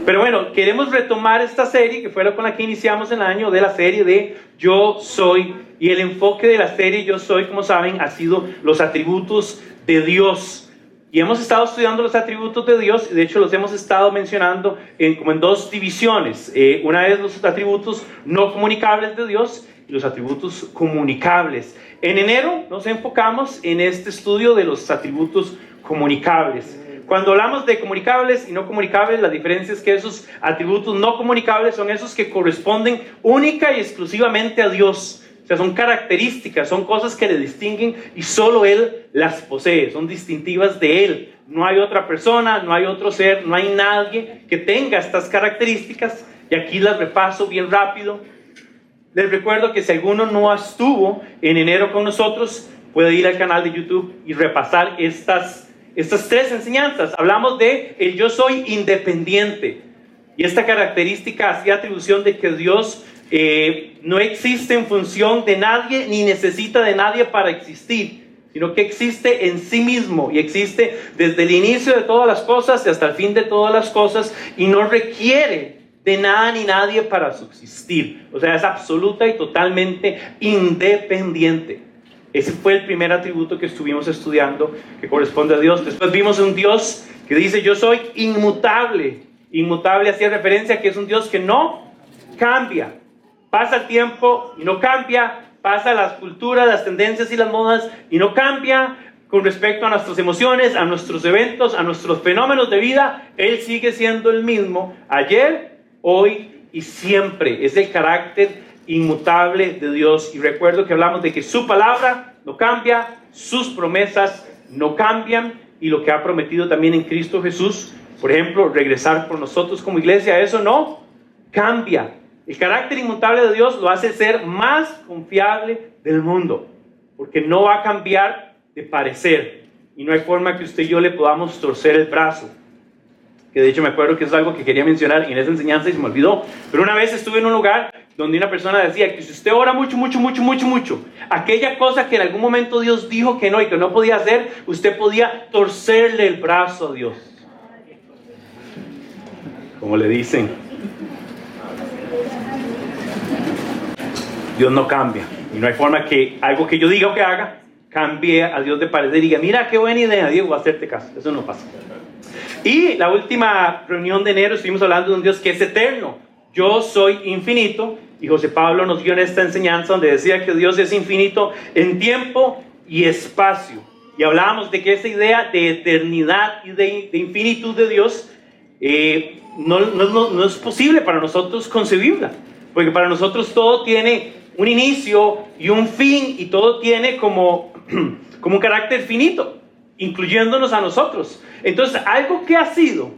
Pero bueno, queremos retomar esta serie que fue con la que iniciamos el año, de la serie de Yo Soy. Y el enfoque de la serie Yo Soy, como saben, ha sido los atributos de Dios. Y hemos estado estudiando los atributos de Dios, y de hecho los hemos estado mencionando como en dos divisiones. Una es los atributos no comunicables de Dios y los atributos comunicables. En enero nos enfocamos en este estudio de los atributos comunicables. Cuando hablamos de comunicables y no comunicables, la diferencia es que esos atributos no comunicables son esos que corresponden única y exclusivamente a Dios. O sea, son características, son cosas que le distinguen y solo Él las posee, son distintivas de Él. No hay otra persona, no hay otro ser, no hay nadie que tenga estas características. Y aquí las repaso bien rápido. Les recuerdo que si alguno no estuvo en enero con nosotros, puede ir al canal de YouTube y repasar estas tres enseñanzas. Hablamos de el yo soy independiente. Y esta característica hacía atribución de que Dios no existe en función de nadie ni necesita de nadie para existir, sino que existe en sí mismo y existe desde el inicio de todas las cosas y hasta el fin de todas las cosas, y no requiere de nada ni nadie para subsistir. O sea, es absoluta y totalmente independiente. Ese fue el primer atributo que estuvimos estudiando, que corresponde a Dios. Después vimos un Dios que dice yo soy inmutable. Inmutable hacía referencia a que es un Dios que no cambia. Pasa el tiempo y no cambia, pasa las culturas, las tendencias y las modas y no cambia con respecto a nuestras emociones, a nuestros eventos, a nuestros fenómenos de vida. Él sigue siendo el mismo ayer, hoy y siempre. Es el carácter inmutable de Dios. Y recuerdo que hablamos de que su palabra no cambia, sus promesas no cambian, y lo que ha prometido también en Cristo Jesús, por ejemplo, regresar por nosotros como iglesia, eso no cambia. El carácter inmutable de Dios lo hace ser más confiable del mundo, porque no va a cambiar de parecer, y no hay forma que usted y yo le podamos torcer el brazo. Que de hecho me acuerdo que es algo que quería mencionar en esa enseñanza y se me olvidó. Pero una vez estuve en un lugar donde una persona decía que si usted ora mucho, aquella cosa que en algún momento Dios dijo que no y que no podía hacer, usted podía torcerle el brazo a Dios. Como le dicen, Dios no cambia, y no hay forma que algo que yo diga o que haga cambie a Dios de parecer y diga, mira qué buena idea, Dios, voy a hacerte caso. Eso no pasa. Y la última reunión de enero estuvimos hablando de un Dios que es eterno. Yo soy infinito, y José Pablo nos dio en esta enseñanza donde decía que Dios es infinito en tiempo y espacio. Y hablábamos de que esa idea de eternidad y de infinitud de Dios no es posible para nosotros concebirla, porque para nosotros todo tiene un inicio y un fin, y todo tiene como un carácter finito, incluyéndonos a nosotros. Entonces, algo que ha sido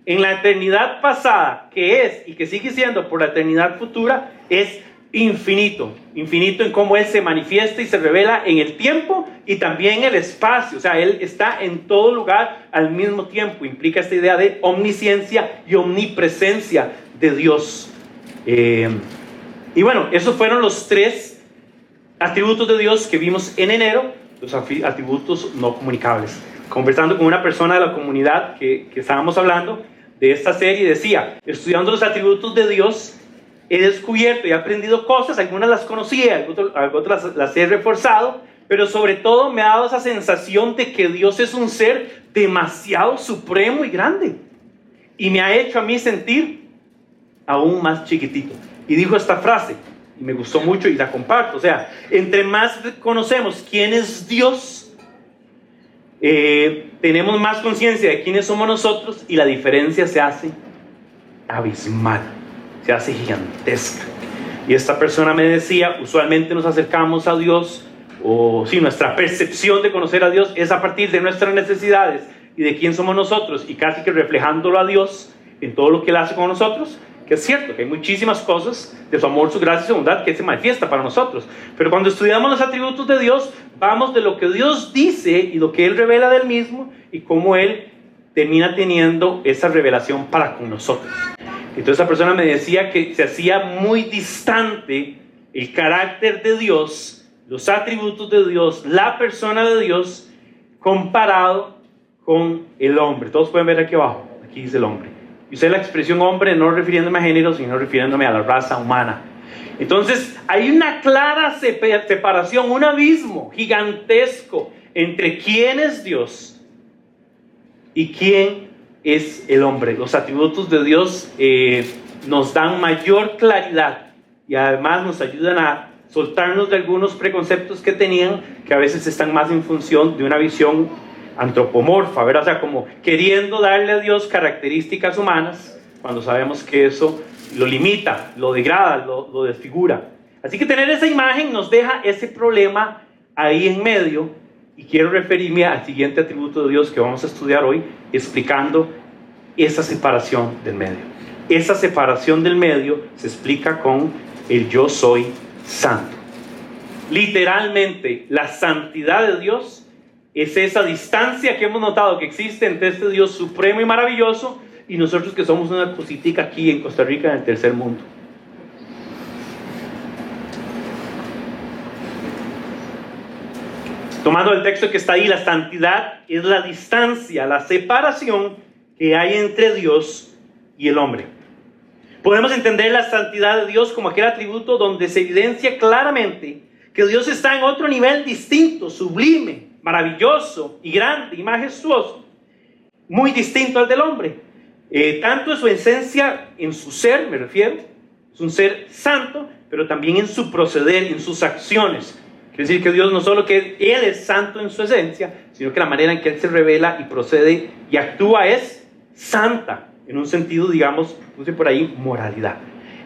en la eternidad pasada, que es y que sigue siendo por la eternidad futura, es infinito. Infinito en cómo Él se manifiesta y se revela en el tiempo y también en el espacio. O sea, Él está en todo lugar al mismo tiempo. Implica esta idea de omnisciencia y omnipresencia de Dios. Y bueno, esos fueron los tres atributos de Dios que vimos en enero, los atributos no comunicables. Conversando con una persona de la comunidad que estábamos hablando de esta serie, decía, estudiando los atributos de Dios, he descubierto y he aprendido cosas, algunas las conocía, otras las he reforzado, pero sobre todo me ha dado esa sensación de que Dios es un ser demasiado supremo y grande, y me ha hecho a mí sentir aún más chiquitito. Y dijo esta frase, y me gustó mucho y la comparto, o sea, entre más conocemos quién es Dios, tenemos más conciencia de quiénes somos nosotros, y la diferencia se hace abismal, se hace gigantesca. Y esta persona me decía, usualmente nos acercamos a Dios, o si nuestra percepción de conocer a Dios es a partir de nuestras necesidades y de quién somos nosotros, y casi que reflejándolo a Dios en todo lo que Él hace con nosotros, que es cierto que hay muchísimas cosas de su amor, su gracia y su bondad que se manifiesta para nosotros. Pero cuando estudiamos los atributos de Dios, vamos de lo que Dios dice y lo que Él revela del mismo, y cómo Él termina teniendo esa revelación para con nosotros. Entonces esa persona me decía que se hacía muy distante el carácter de Dios, los atributos de Dios, la persona de Dios, comparado con el hombre. Todos pueden ver aquí abajo, aquí dice el hombre. Y usé la expresión hombre no refiriéndome a género, sino refiriéndome a la raza humana. Entonces, hay una clara separación, un abismo gigantesco entre quién es Dios y quién es el hombre. Los atributos de Dios nos dan mayor claridad y además nos ayudan a soltarnos de algunos preconceptos que tenían, que a veces están más en función de una visión antropomorfa, ¿verdad? O sea, como queriendo darle a Dios características humanas, cuando sabemos que eso lo limita, lo degrada, lo desfigura. Así que tener esa imagen nos deja ese problema ahí en medio, y quiero referirme al siguiente atributo de Dios que vamos a estudiar hoy, explicando esa separación del medio. Esa separación del medio se explica con el yo soy santo. Literalmente, la santidad de Dios es esa distancia que hemos notado que existe entre este Dios supremo y maravilloso y nosotros que somos una cositica aquí en Costa Rica, en el tercer mundo. Tomando el texto que está ahí, la santidad es la distancia, la separación que hay entre Dios y el hombre. Podemos entender la santidad de Dios como aquel atributo donde se evidencia claramente que Dios está en otro nivel distinto, sublime, maravilloso y grande y majestuoso, muy distinto al del hombre. Tanto en su esencia, en su ser, me refiero, es un ser santo, pero también en su proceder, en sus acciones. Quiere decir que Dios no solo que Él es santo en su esencia, sino que la manera en que Él se revela y procede y actúa es santa, en un sentido, digamos, puse por ahí, moralidad.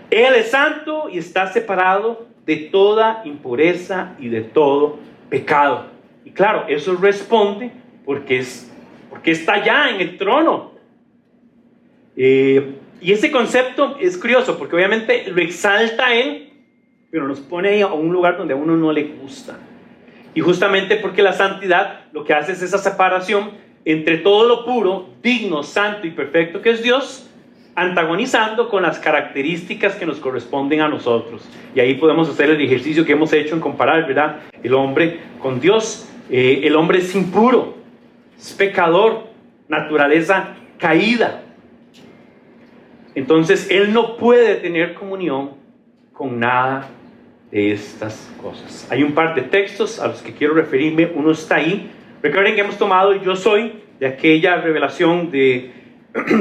Él es santo y está separado de toda impureza y de todo pecado. Y claro, eso responde porque está allá en el trono. Y ese concepto es curioso porque obviamente lo exalta a Él, pero nos pone ahí a un lugar donde a uno no le gusta. Y justamente porque la santidad lo que hace es esa separación entre todo lo puro, digno, santo y perfecto que es Dios, antagonizando con las características que nos corresponden a nosotros. Y ahí podemos hacer el ejercicio que hemos hecho en comparar, ¿verdad?, el hombre con Dios. El hombre es impuro, es pecador, naturaleza caída. Entonces Él no puede tener comunión con nada de estas cosas. Hay un par de textos a los que quiero referirme. Uno está ahí. Recuerden que hemos tomado el yo soy de aquella revelación de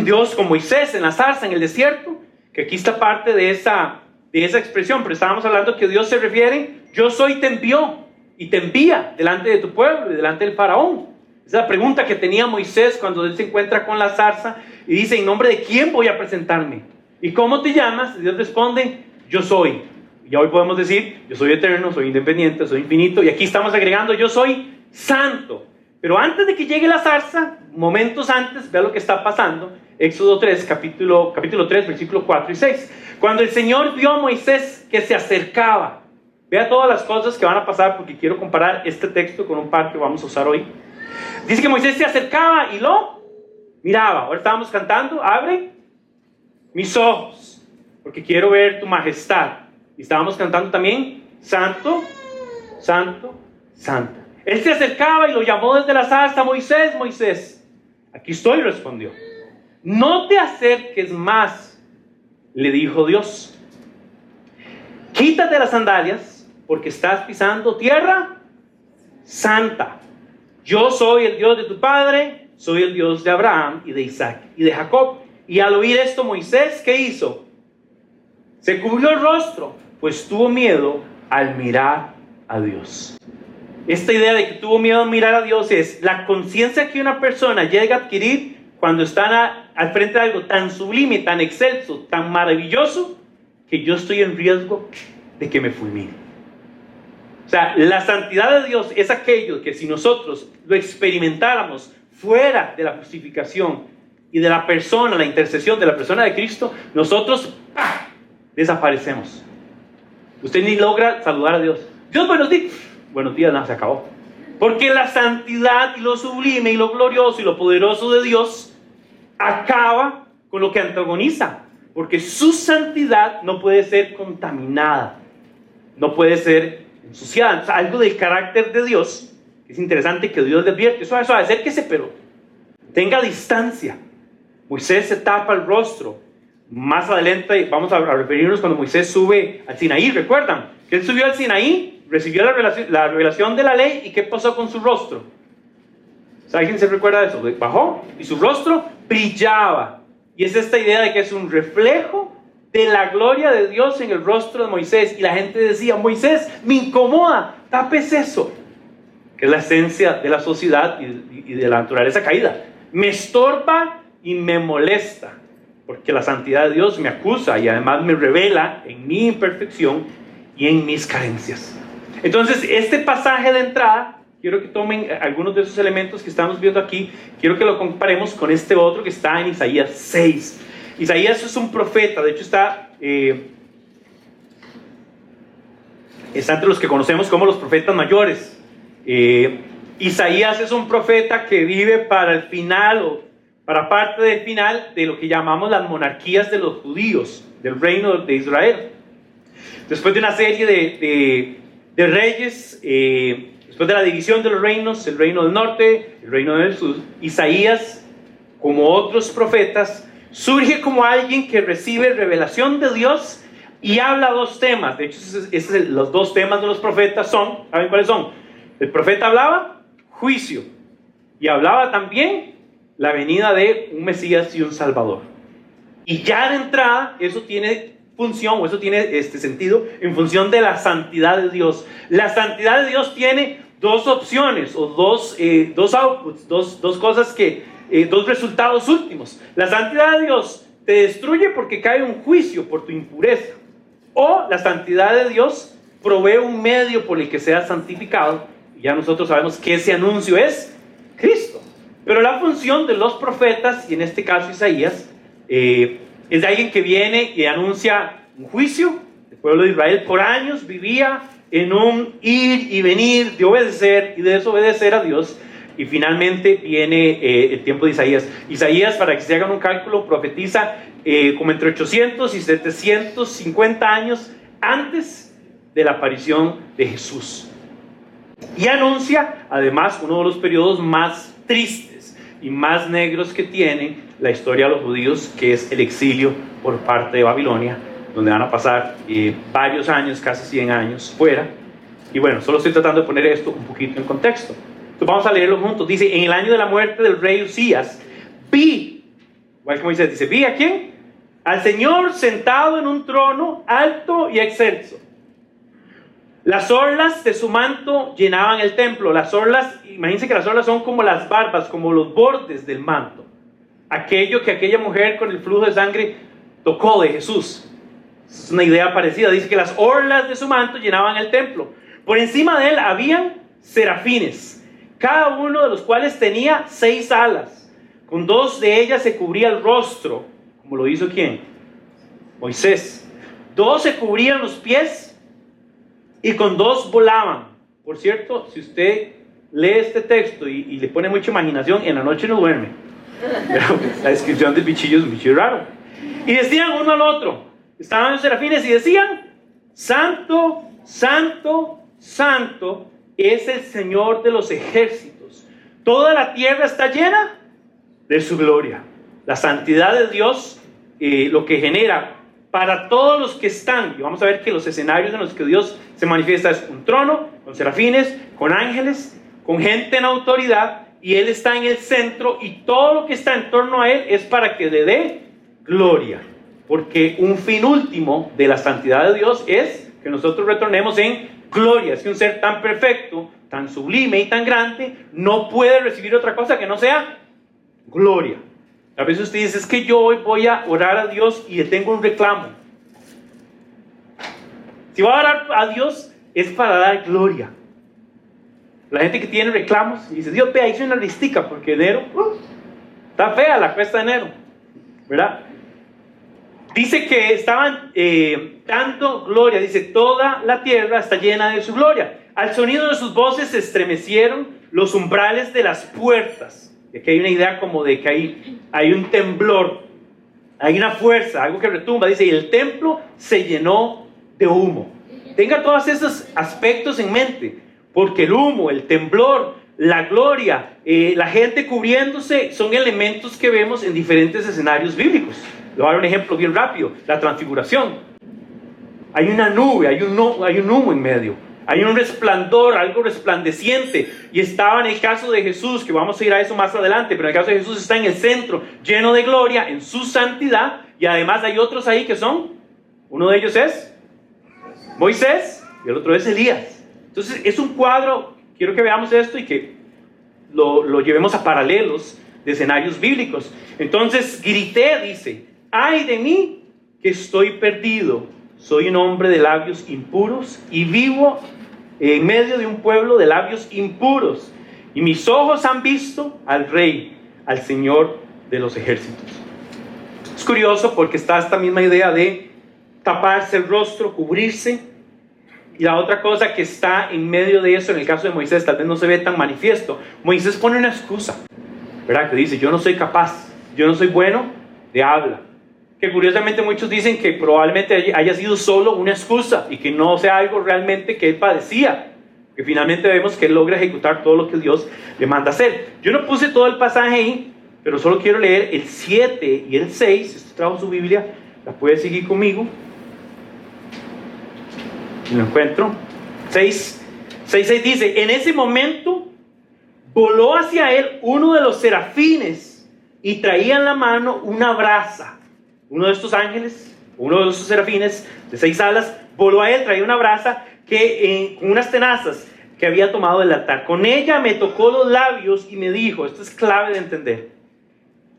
Dios con Moisés en la zarza, en el desierto, que aquí está parte de esa expresión, pero estábamos hablando que Dios se refiere, yo soy te envió y te envía delante de tu pueblo y delante del faraón. Esa es la pregunta que tenía Moisés cuando él se encuentra con la zarza y dice, ¿en nombre de quién voy a presentarme? ¿Y cómo te llamas? Y Dios responde, yo soy. Y hoy podemos decir, yo soy eterno, soy independiente, soy infinito, y aquí estamos agregando, yo soy santo. Pero antes de que llegue la zarza, momentos antes, vea lo que está pasando. Éxodo 3, capítulo 3, versículos 4 y 6. Cuando el Señor vio a Moisés que se acercaba, vea todas las cosas que van a pasar, porque quiero comparar este texto con un par que vamos a usar hoy. Dice que Moisés se acercaba y lo miraba. Ahora estábamos cantando, abre mis ojos, porque quiero ver tu majestad. Y estábamos cantando también, santo, santo, santo. Él se acercaba y lo llamó desde la zarza, Moisés, Moisés. Aquí estoy, respondió. No te acerques más, le dijo Dios. Quítate las sandalias, porque estás pisando tierra santa. Yo soy el Dios de tu padre, soy el Dios de Abraham y de Isaac y de Jacob. Y al oír esto, Moisés, ¿qué hizo? Se cubrió el rostro, pues tuvo miedo al mirar a Dios. Esta idea de que tuvo miedo a mirar a Dios es la conciencia que una persona llega a adquirir cuando está al frente de algo tan sublime, tan excelso, tan maravilloso, que yo estoy en riesgo de que me fulmine. O sea, la santidad de Dios es aquello que si nosotros lo experimentáramos fuera de la justificación y de la persona, la intercesión de la persona de Cristo, nosotros desaparecemos. Usted ni logra saludar a Dios. Dios, buenos días. Buenos días, nada, se acabó. Porque la santidad y lo sublime y lo glorioso y lo poderoso de Dios acaba con lo que antagoniza. Porque su santidad no puede ser contaminada, no puede ser ensuciada. O sea, algo del carácter de Dios, que es interesante que Dios le advierte, suave, acérquese, pero tenga distancia. Moisés se tapa el rostro. Más adelante vamos a referirnos cuando Moisés sube al Sinaí. ¿Recuerdan? Que él subió al Sinaí, recibió la revelación de la ley, ¿y qué pasó con su rostro? ¿Alguien se recuerda de eso? Bajó y su rostro brillaba. Y es esta idea de que es un reflejo de la gloria de Dios en el rostro de Moisés. Y la gente decía: Moisés, me incomoda, tapes eso. Que es la esencia de la sociedad y de la naturaleza caída. Me estorba y me molesta, porque la santidad de Dios me acusa y además me revela en mi imperfección y en mis carencias. Entonces, este pasaje de entrada, quiero que tomen algunos de esos elementos que estamos viendo aquí, quiero que lo comparemos con este otro que está en Isaías 6. Isaías es un profeta, de hecho está entre los que conocemos como los profetas mayores. Isaías es un profeta que vive para el final, o para parte del final de lo que llamamos las monarquías de los judíos, del reino de Israel. Después de una serie de reyes, después de la división de los reinos, el reino del norte, el reino del sur, Isaías, como otros profetas, surge como alguien que recibe revelación de Dios y habla dos temas. De hecho, los dos temas de los profetas son, ¿saben cuáles son? El profeta hablaba juicio y hablaba también la venida de un Mesías y un Salvador. Y ya de entrada eso tiene función, o eso tiene sentido en función de la santidad de Dios. La santidad de Dios tiene dos opciones o dos outputs, dos cosas dos resultados últimos. La santidad de Dios te destruye porque cae un juicio por tu impureza, o la santidad de Dios provee un medio por el que seas santificado. Y ya nosotros sabemos que ese anuncio es Cristo. Pero la función de los profetas, y en este caso Isaías, es de alguien que viene y anuncia un juicio. El pueblo de Israel por años vivía en un ir y venir de obedecer y de desobedecer a Dios. Y finalmente viene el tiempo de Isaías. Isaías, para que se hagan un cálculo, profetiza como entre 800 y 750 años antes de la aparición de Jesús. Y anuncia además uno de los periodos más tristes y más negros que tiene la historia de los judíos, que es el exilio por parte de Babilonia, donde van a pasar varios años, casi 100 años fuera. Y bueno, solo estoy tratando de poner esto un poquito en contexto. Entonces vamos a leerlo juntos. Dice: en el año de la muerte del rey Usías, vi, igual como dice, vi ¿a quién? Al Señor sentado en un trono alto y excelso. Las orlas de su manto llenaban el templo. Las orlas, imagínense que las orlas son como las barbas, como los bordes del manto. Aquello que aquella mujer con el flujo de sangre tocó de Jesús. Es una idea parecida. Dice que las orlas de su manto llenaban el templo. Por encima de él habían serafines, cada uno de los cuales tenía 6 alas. Con 2 de ellas se cubría el rostro, como lo hizo ¿quién? Moisés. 2 se cubrían los pies y con 2 volaban. Por cierto, si usted lee este texto y le pone mucha imaginación, en la noche no duerme. Pero la descripción del bichillo es un bichillo raro. Y decían uno al otro, estaban los serafines y decían: Santo, Santo, Santo es el Señor de los ejércitos. Toda la tierra está llena de su gloria. La santidad de Dios lo que genera para todos los que están, y vamos a ver que los escenarios en los que Dios se manifiesta es un trono, con serafines, con ángeles, con gente en autoridad, y Él está en el centro, y todo lo que está en torno a Él es para que le dé gloria, porque un fin último de la santidad de Dios es que nosotros retornemos en gloria. Es que un ser tan perfecto, tan sublime y tan grande no puede recibir otra cosa que no sea gloria. A veces usted dice: es que yo hoy voy a orar a Dios y le tengo un reclamo. Si va a orar a Dios es para dar gloria. La gente que tiene reclamos y dice: Dios, vea, hice una listica porque enero está fea la cuesta de enero, ¿verdad? Dice que estaban dando gloria. Dice: toda la tierra está llena de su gloria. Al sonido de sus voces se estremecieron los umbrales de las puertas. Y aquí hay una idea como de que hay un temblor, hay una fuerza, algo que retumba. Dice: y el templo se llenó de humo. Tenga todos esos aspectos en mente, porque el humo, el temblor, la gloria, la gente cubriéndose, son elementos que vemos en diferentes escenarios bíblicos. Le voy a dar un ejemplo bien rápido: la transfiguración. Hay una nube, hay un humo en medio, hay un resplandor, algo resplandeciente, y estaba en el caso de Jesús, que vamos a ir a eso más adelante, pero en el caso de Jesús está en el centro, lleno de gloria, en su santidad, y además hay otros ahí que son, uno de ellos es Moisés, y el otro es Elías. Entonces es un cuadro, quiero que veamos esto y que lo llevemos a paralelos de escenarios bíblicos. Entonces grité, dice: ¡ay de mí, que estoy perdido! Soy un hombre de labios impuros y vivo en medio de un pueblo de labios impuros. Y mis ojos han visto al Rey, al Señor de los ejércitos. Es curioso porque está esta misma idea de taparse el rostro, cubrirse. Y la otra cosa que está en medio de eso, en el caso de Moisés, tal vez no se ve tan manifiesto. Moisés pone una excusa, ¿verdad? Que dice: yo no soy capaz, yo no soy bueno de habla. Que curiosamente muchos dicen que probablemente haya sido solo una excusa y que no sea algo realmente que él padecía, que finalmente vemos que él logra ejecutar todo lo que Dios le manda hacer. Yo no puse todo el pasaje ahí, pero solo quiero leer el 7 y el 6. Si usted trajo su Biblia, la puede seguir conmigo. Lo encuentro. 6:6 dice: en ese momento voló hacia él uno de los serafines y traía en la mano una brasa. Uno de estos ángeles, uno de esos serafines de 6 alas, voló a él, traía una brasa con unas tenazas que había tomado del altar. Con ella me tocó los labios y me dijo, esto es clave de entender,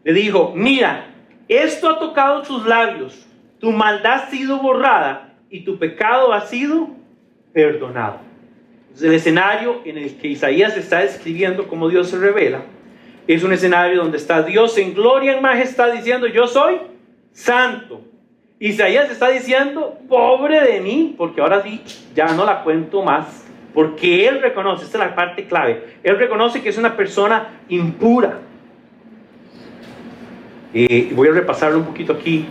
le dijo: mira, esto ha tocado tus labios, tu maldad ha sido borrada y tu pecado ha sido perdonado. Entonces, el escenario en el que Isaías está describiendo cómo Dios se revela es un escenario donde está Dios en gloria, en majestad, diciendo: yo soy santo. Isaías está diciendo: pobre de mí, porque ahora sí ya no la cuento más, porque él reconoce, esta es la parte clave, él reconoce que es una persona impura. Voy a repasarlo un poquito aquí.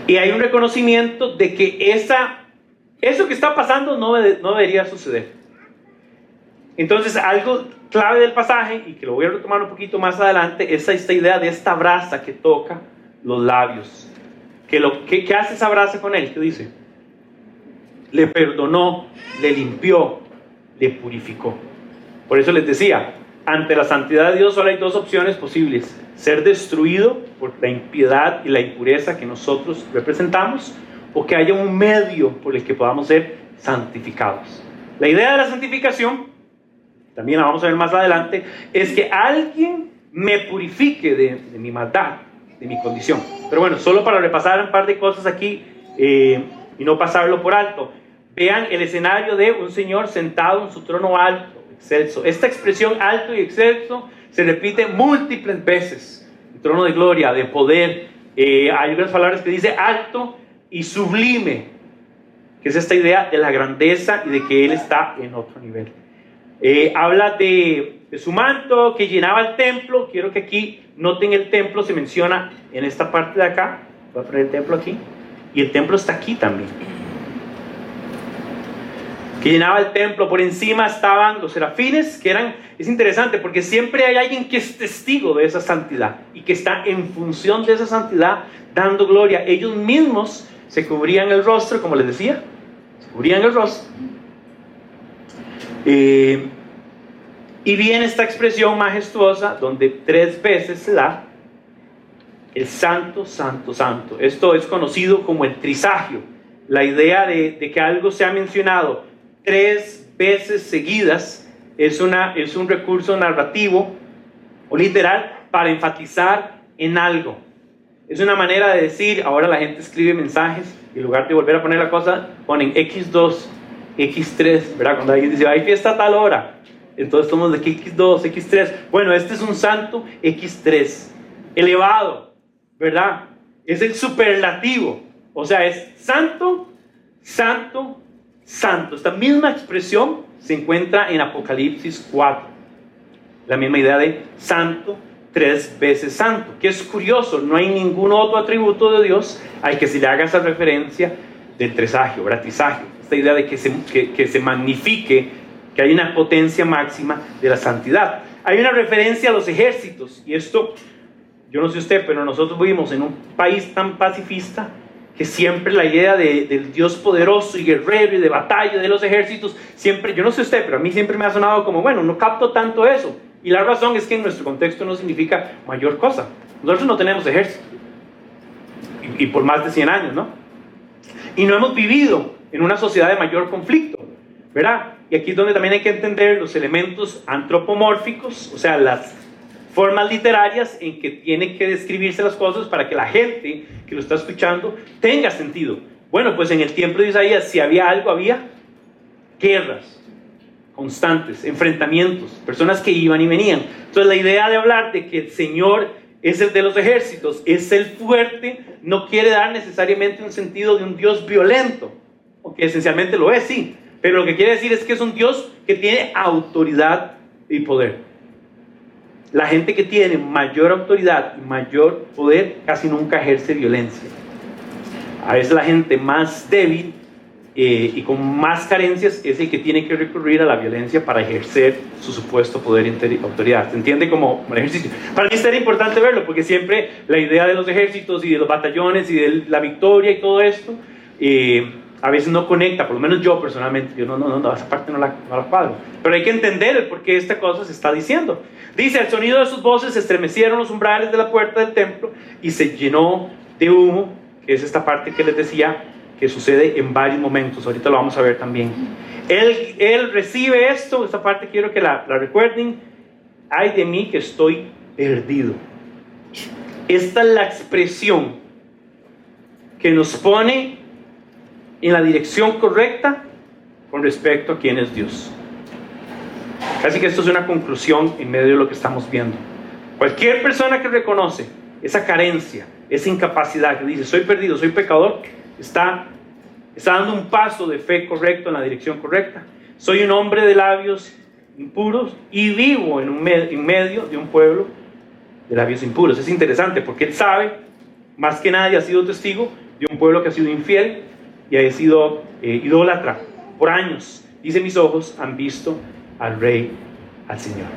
Y hay un reconocimiento de que eso que está pasando no debería suceder. Entonces, algo clave del pasaje, y que lo voy a retomar un poquito más adelante, es esta idea de esta brasa que toca los labios. ¿Qué hace esa brasa con él? ¿Qué dice? Le perdonó, le limpió, le purificó. Por eso les decía, ante la santidad de Dios solo hay dos opciones posibles: ser destruido por la impiedad y la impureza que nosotros representamos, o que haya un medio por el que podamos ser santificados. La idea de la santificación, también la vamos a ver más adelante, es que alguien me purifique de mi maldad, de mi condición. Pero bueno, solo para repasar un par de cosas aquí y no pasarlo por alto. Vean el escenario de un señor sentado en su trono alto, excelso. Esta expresión alto y excelso se repite múltiples veces. El trono de gloria, de poder. Hay unas palabras que dice alto y sublime, que es esta idea de la grandeza y de que él está en otro nivel. Habla de su manto que llenaba el templo. Quiero que aquí noten el templo, se menciona en esta parte de acá. Voy a poner el templo aquí, y el templo está aquí también, que llenaba el templo. Por encima estaban los serafines, que es interesante porque siempre hay alguien que es testigo de esa santidad y que está en función de esa santidad dando gloria. Ellos mismos se cubrían el rostro, como les decía, se cubrían el rostro. Y viene esta expresión majestuosa donde 3 veces se da el santo, santo, santo. Esto es conocido como el trisagio, la idea de que algo se ha mencionado 3 veces seguidas. Es un recurso narrativo o literal para enfatizar en algo. Es una manera de decir, ahora la gente escribe mensajes y en lugar de volver a poner la cosa, ponen X2, X3, ¿verdad? Cuando alguien dice, hay fiesta a tal hora, entonces tomamos de X2, X3. Bueno, este es un santo X3, elevado, ¿verdad? Es el superlativo, o sea, es santo, santo, santo. Esta misma expresión se encuentra en Apocalipsis 4, la misma idea de santo, 3 veces santo, que es curioso, no hay ningún otro atributo de Dios al que se le haga esa referencia del trisagio, bratisagio, esta idea de que se magnifique que hay una potencia máxima de la santidad. Hay una referencia a los ejércitos, y esto, yo no sé usted, pero nosotros vivimos en un país tan pacifista que siempre la idea del Dios poderoso y guerrero y de batalla de los ejércitos, siempre, yo no sé usted, pero a mí siempre me ha sonado como, bueno, no capto tanto eso. Y la razón es que en nuestro contexto no significa mayor cosa. Nosotros no tenemos ejército, y por más de 100 años, ¿no? Y no hemos vivido en una sociedad de mayor conflicto, ¿verdad? Y aquí es donde también hay que entender los elementos antropomórficos, o sea, las formas literarias en que tienen que describirse las cosas para que la gente que lo está escuchando tenga sentido. Bueno, pues en el tiempo de Isaías, si había algo, había guerras constantes, enfrentamientos, personas que iban y venían. Entonces la idea de hablar de que el Señor es el de los ejércitos, es el fuerte, no quiere dar necesariamente un sentido de un Dios violento, aunque esencialmente lo es, sí, pero lo que quiere decir es que es un Dios que tiene autoridad y poder. La gente que tiene mayor autoridad y mayor poder casi nunca ejerce violencia. A veces la gente más débil y con más carencias es el que tiene que recurrir a la violencia para ejercer su supuesto poder y autoridad. ¿Se entiende como el ejercicio? Para mí sería importante verlo, porque siempre la idea de los ejércitos y de los batallones y de la victoria y todo esto a veces no conecta, por lo menos yo personalmente, yo no esa parte no la cuadro. Pero hay que entender el por qué esta cosa se está diciendo. Dice, al sonido de sus voces se estremecieron los umbrales de la puerta del templo y se llenó de humo, que es esta parte que les decía, que sucede en varios momentos. Ahorita lo vamos a ver también. Él recibe esto, esta parte quiero que la recuerden. Ay de mí que estoy perdido. Esta es la expresión que nos pone en la dirección correcta con respecto a quién es Dios. Casi que esto es una conclusión en medio de lo que estamos viendo. Cualquier persona que reconoce esa carencia, esa incapacidad, que dice soy perdido, soy pecador, está dando un paso de fe correcto en la dirección correcta. Soy un hombre de labios impuros y vivo en medio de un pueblo de labios impuros. Es interesante porque él sabe, más que nadie ha sido testigo de un pueblo que ha sido infiel y ha sido idólatra por años. Dice, mis ojos han visto al Rey, al Señor.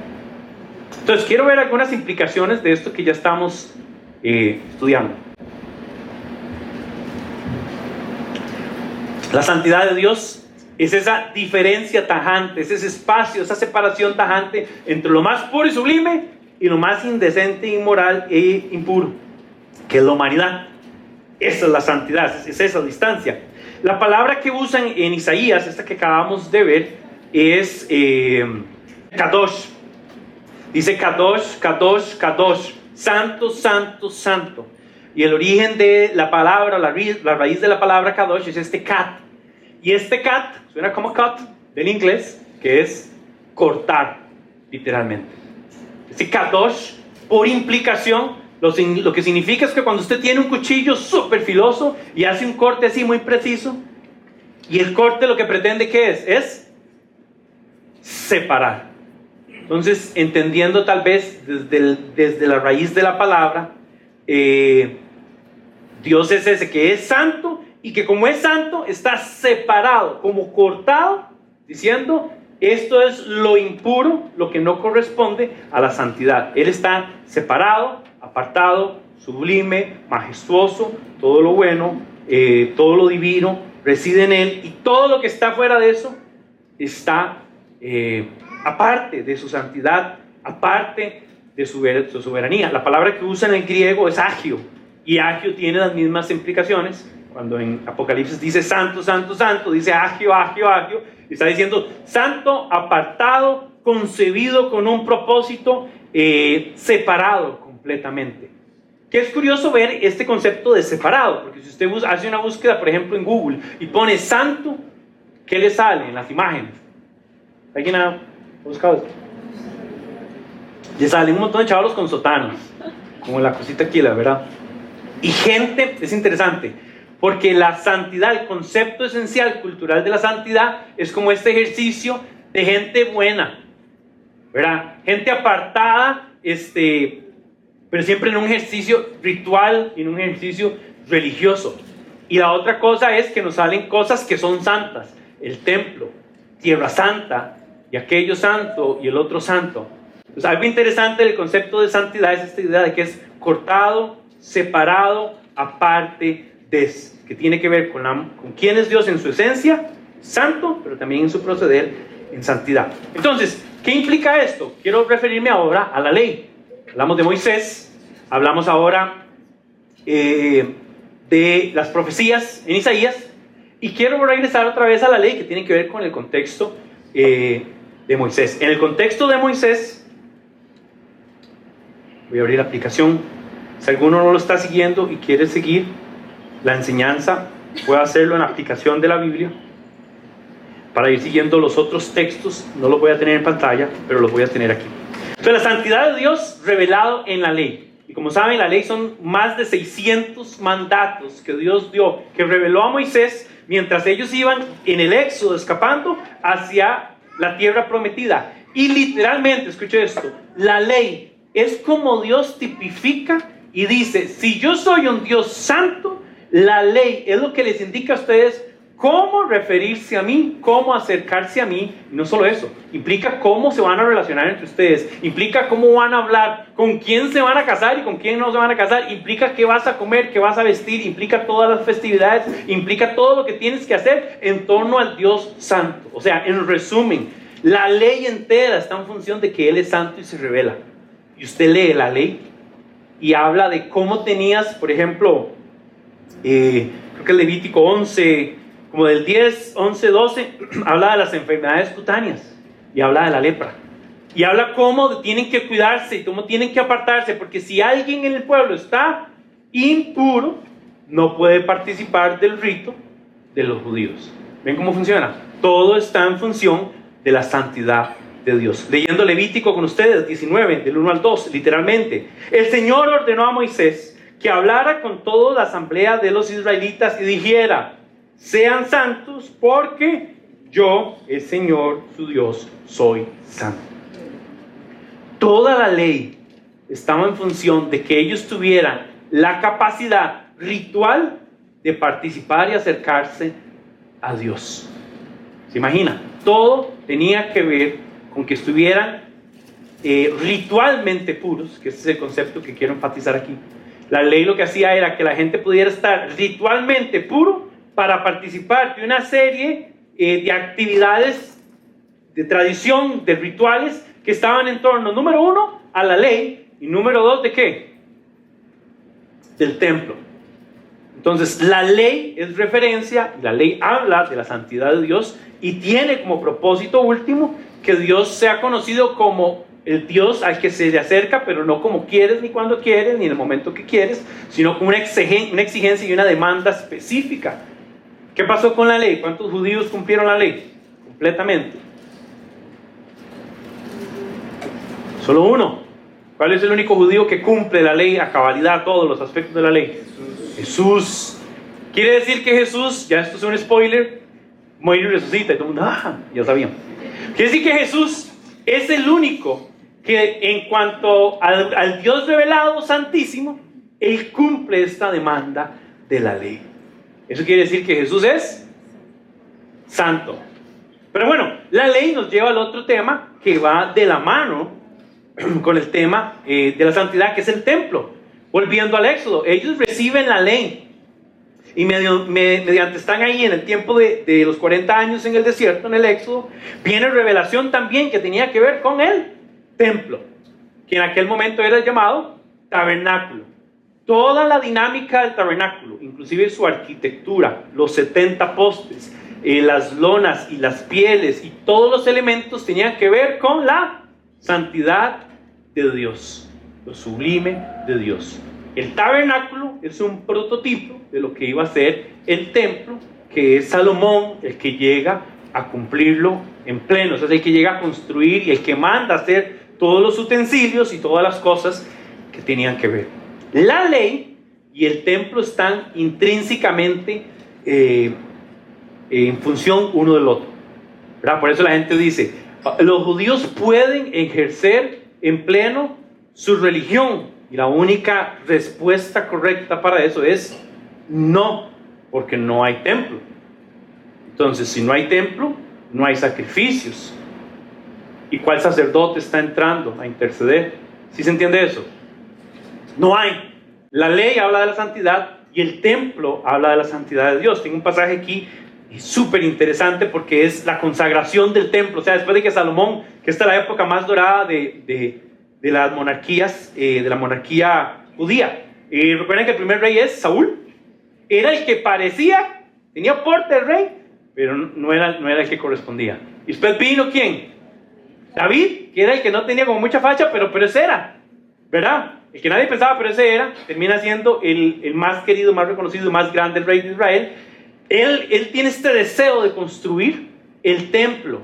Entonces quiero ver algunas implicaciones de esto que ya estamos estudiando. La santidad de Dios es esa diferencia tajante, es ese espacio, esa separación tajante entre lo más puro y sublime y lo más indecente, inmoral e impuro, que es la humanidad. Esa es la santidad, es esa distancia. La palabra que usan en Isaías, esta que acabamos de ver, es Kadosh. Dice Kadosh, Kadosh, Kadosh, santo, santo, santo. Y el origen de la palabra, la raíz de la palabra Kadosh es este kat. Y este kat suena como cut del inglés, que es cortar, literalmente. Este Kadosh, por implicación, lo que significa es que cuando usted tiene un cuchillo súper filoso y hace un corte así muy preciso, y el corte lo que pretende que es separar. Entonces, entendiendo tal vez desde la raíz de la palabra, Dios es ese que es santo y que como es santo está separado, como cortado, diciendo esto es lo impuro, lo que no corresponde a la santidad. Él está separado, apartado, sublime, majestuoso, todo lo bueno, todo lo divino reside en él, y todo lo que está fuera de eso está aparte de su santidad, aparte de su soberanía. La palabra que usa en el griego es agio, y agio tiene las mismas implicaciones. Cuando en Apocalipsis dice santo, santo, santo, dice agio, agio, agio, está diciendo santo, apartado, concebido con un propósito, separado completamente. Que es curioso ver este concepto de separado, porque si usted hace una búsqueda, por ejemplo, en Google, y pone santo, ¿qué le sale en las imágenes? ¿Alguien ha buscado esto? Le salen un montón de chavalos con sotanos, como la cosita aquí, la verdad. Y gente, es interesante, porque la santidad, el concepto esencial cultural de la santidad, es como este ejercicio de gente buena, ¿verdad? Gente apartada, pero siempre en un ejercicio ritual y en un ejercicio religioso. Y la otra cosa es que nos salen cosas que son santas: el templo, Tierra Santa, y aquello santo y el otro santo. Entonces, algo interesante del concepto de santidad es esta idea de que es cortado, separado, aparte de, que tiene que ver con quién es Dios en su esencia, santo, pero también en su proceder, en santidad. Entonces, ¿qué implica esto? Quiero referirme ahora a la ley. Hablamos de Moisés, hablamos ahora de las profecías en Isaías, y quiero regresar otra vez a la ley que tiene que ver con el contexto de Moisés. En el contexto de Moisés, voy a abrir la aplicación. Si alguno no lo está siguiendo y quiere seguir la enseñanza, puede hacerlo en la aplicación de la Biblia para ir siguiendo los otros textos. No los voy a tener en pantalla, pero los voy a tener aquí. Entonces, la santidad de Dios revelado en la ley. Y como saben, la ley son más de 600 mandatos que Dios dio, que reveló a Moisés mientras ellos iban en el éxodo escapando hacia la tierra prometida. Y literalmente, escuche esto, la ley es como Dios tipifica y dice: si yo soy un Dios santo, la ley es lo que les indica a ustedes cómo referirse a mí, cómo acercarse a mí. Y no solo eso, implica cómo se van a relacionar entre ustedes, implica cómo van a hablar, con quién se van a casar y con quién no se van a casar, implica qué vas a comer, qué vas a vestir, implica todas las festividades, implica todo lo que tienes que hacer en torno al Dios santo. O sea, en resumen, la ley entera está en función de que Él es santo y se revela. Y usted lee la ley y habla de cómo tenías, por ejemplo, creo que el Levítico 11, como del 10, 11, 12, habla de las enfermedades cutáneas y habla de la lepra. Y habla cómo tienen que cuidarse y cómo tienen que apartarse, porque si alguien en el pueblo está impuro, no puede participar del rito de los judíos. ¿Ven cómo funciona? Todo está en función de la santidad de Dios. Leyendo Levítico con ustedes, 19, del 1 al 2, literalmente. El Señor ordenó a Moisés que hablara con toda la asamblea de los israelitas y dijera: sean santos porque yo, el Señor, su Dios, soy santo. Toda la ley estaba en función de que ellos tuvieran la capacidad ritual de participar y acercarse a Dios. ¿Se imagina? Todo tenía que ver con que estuvieran ritualmente puros, que ese es el concepto que quiero enfatizar aquí. La ley lo que hacía era que la gente pudiera estar ritualmente puro para participar de una serie de actividades, de tradición, de rituales que estaban en torno, número 1, a la ley, y número 2, ¿de qué? Del templo. Entonces, la ley es referencia, la ley habla de la santidad de Dios y tiene como propósito último que Dios sea conocido como el Dios al que se le acerca, pero no como quieres, ni cuando quieres, ni en el momento que quieres, sino con una exigencia y una demanda específica. ¿Qué pasó con la ley? ¿Cuántos judíos cumplieron la ley? Completamente. Solo uno. ¿Cuál es el único judío que cumple la ley a cabalidad, todos los aspectos de la ley? Jesús. Quiere decir que Jesús, ya esto es un spoiler, muere y resucita. Y todo el mundo, ya sabían. Quiere decir que Jesús es el único que, en cuanto al Dios revelado santísimo, Él cumple esta demanda de la ley. Eso quiere decir que Jesús es santo. Pero bueno, la ley nos lleva al otro tema que va de la mano con el tema de la santidad, que es el templo. Volviendo al Éxodo, ellos reciben la ley y mediante están ahí en el tiempo de los 40 años en el desierto, en el Éxodo, viene revelación también que tenía que ver con el templo, que en aquel momento era llamado tabernáculo. Toda la dinámica del tabernáculo, inclusive su arquitectura, los 70 postes, las lonas y las pieles y todos los elementos tenían que ver con la santidad de Dios, lo sublime de Dios. El tabernáculo es un prototipo de lo que iba a ser el templo, que es Salomón el que llega a cumplirlo en pleno. O sea, es el que llega a construir y el que manda a hacer todos los utensilios y todas las cosas que tenían que ver. La ley y el templo están intrínsecamente en función uno del otro, ¿verdad? Por eso la gente dice, los judíos pueden ejercer en pleno su religión, y la única respuesta correcta para eso es no, porque no hay templo. Entonces, si no hay templo, no hay sacrificios. y cuál sacerdote está entrando a interceder. ¿Sí se entiende eso? No hay. La ley habla de la santidad y el templo habla de la santidad de Dios. Tengo un pasaje aquí súper interesante porque es la consagración del templo. O sea, después de que Salomón, que esta es la época más dorada de las monarquías, de la monarquía judía. Recuerden que el primer rey es Saúl. Era el que parecía, tenía porte de rey, pero no era el que correspondía. Y después vino ¿quién? David, que era el que no tenía como mucha facha, pero ese era, ¿verdad? El que nadie pensaba, pero ese era, termina siendo el más querido, más reconocido, más grande rey de Israel. Él tiene este deseo de construir el templo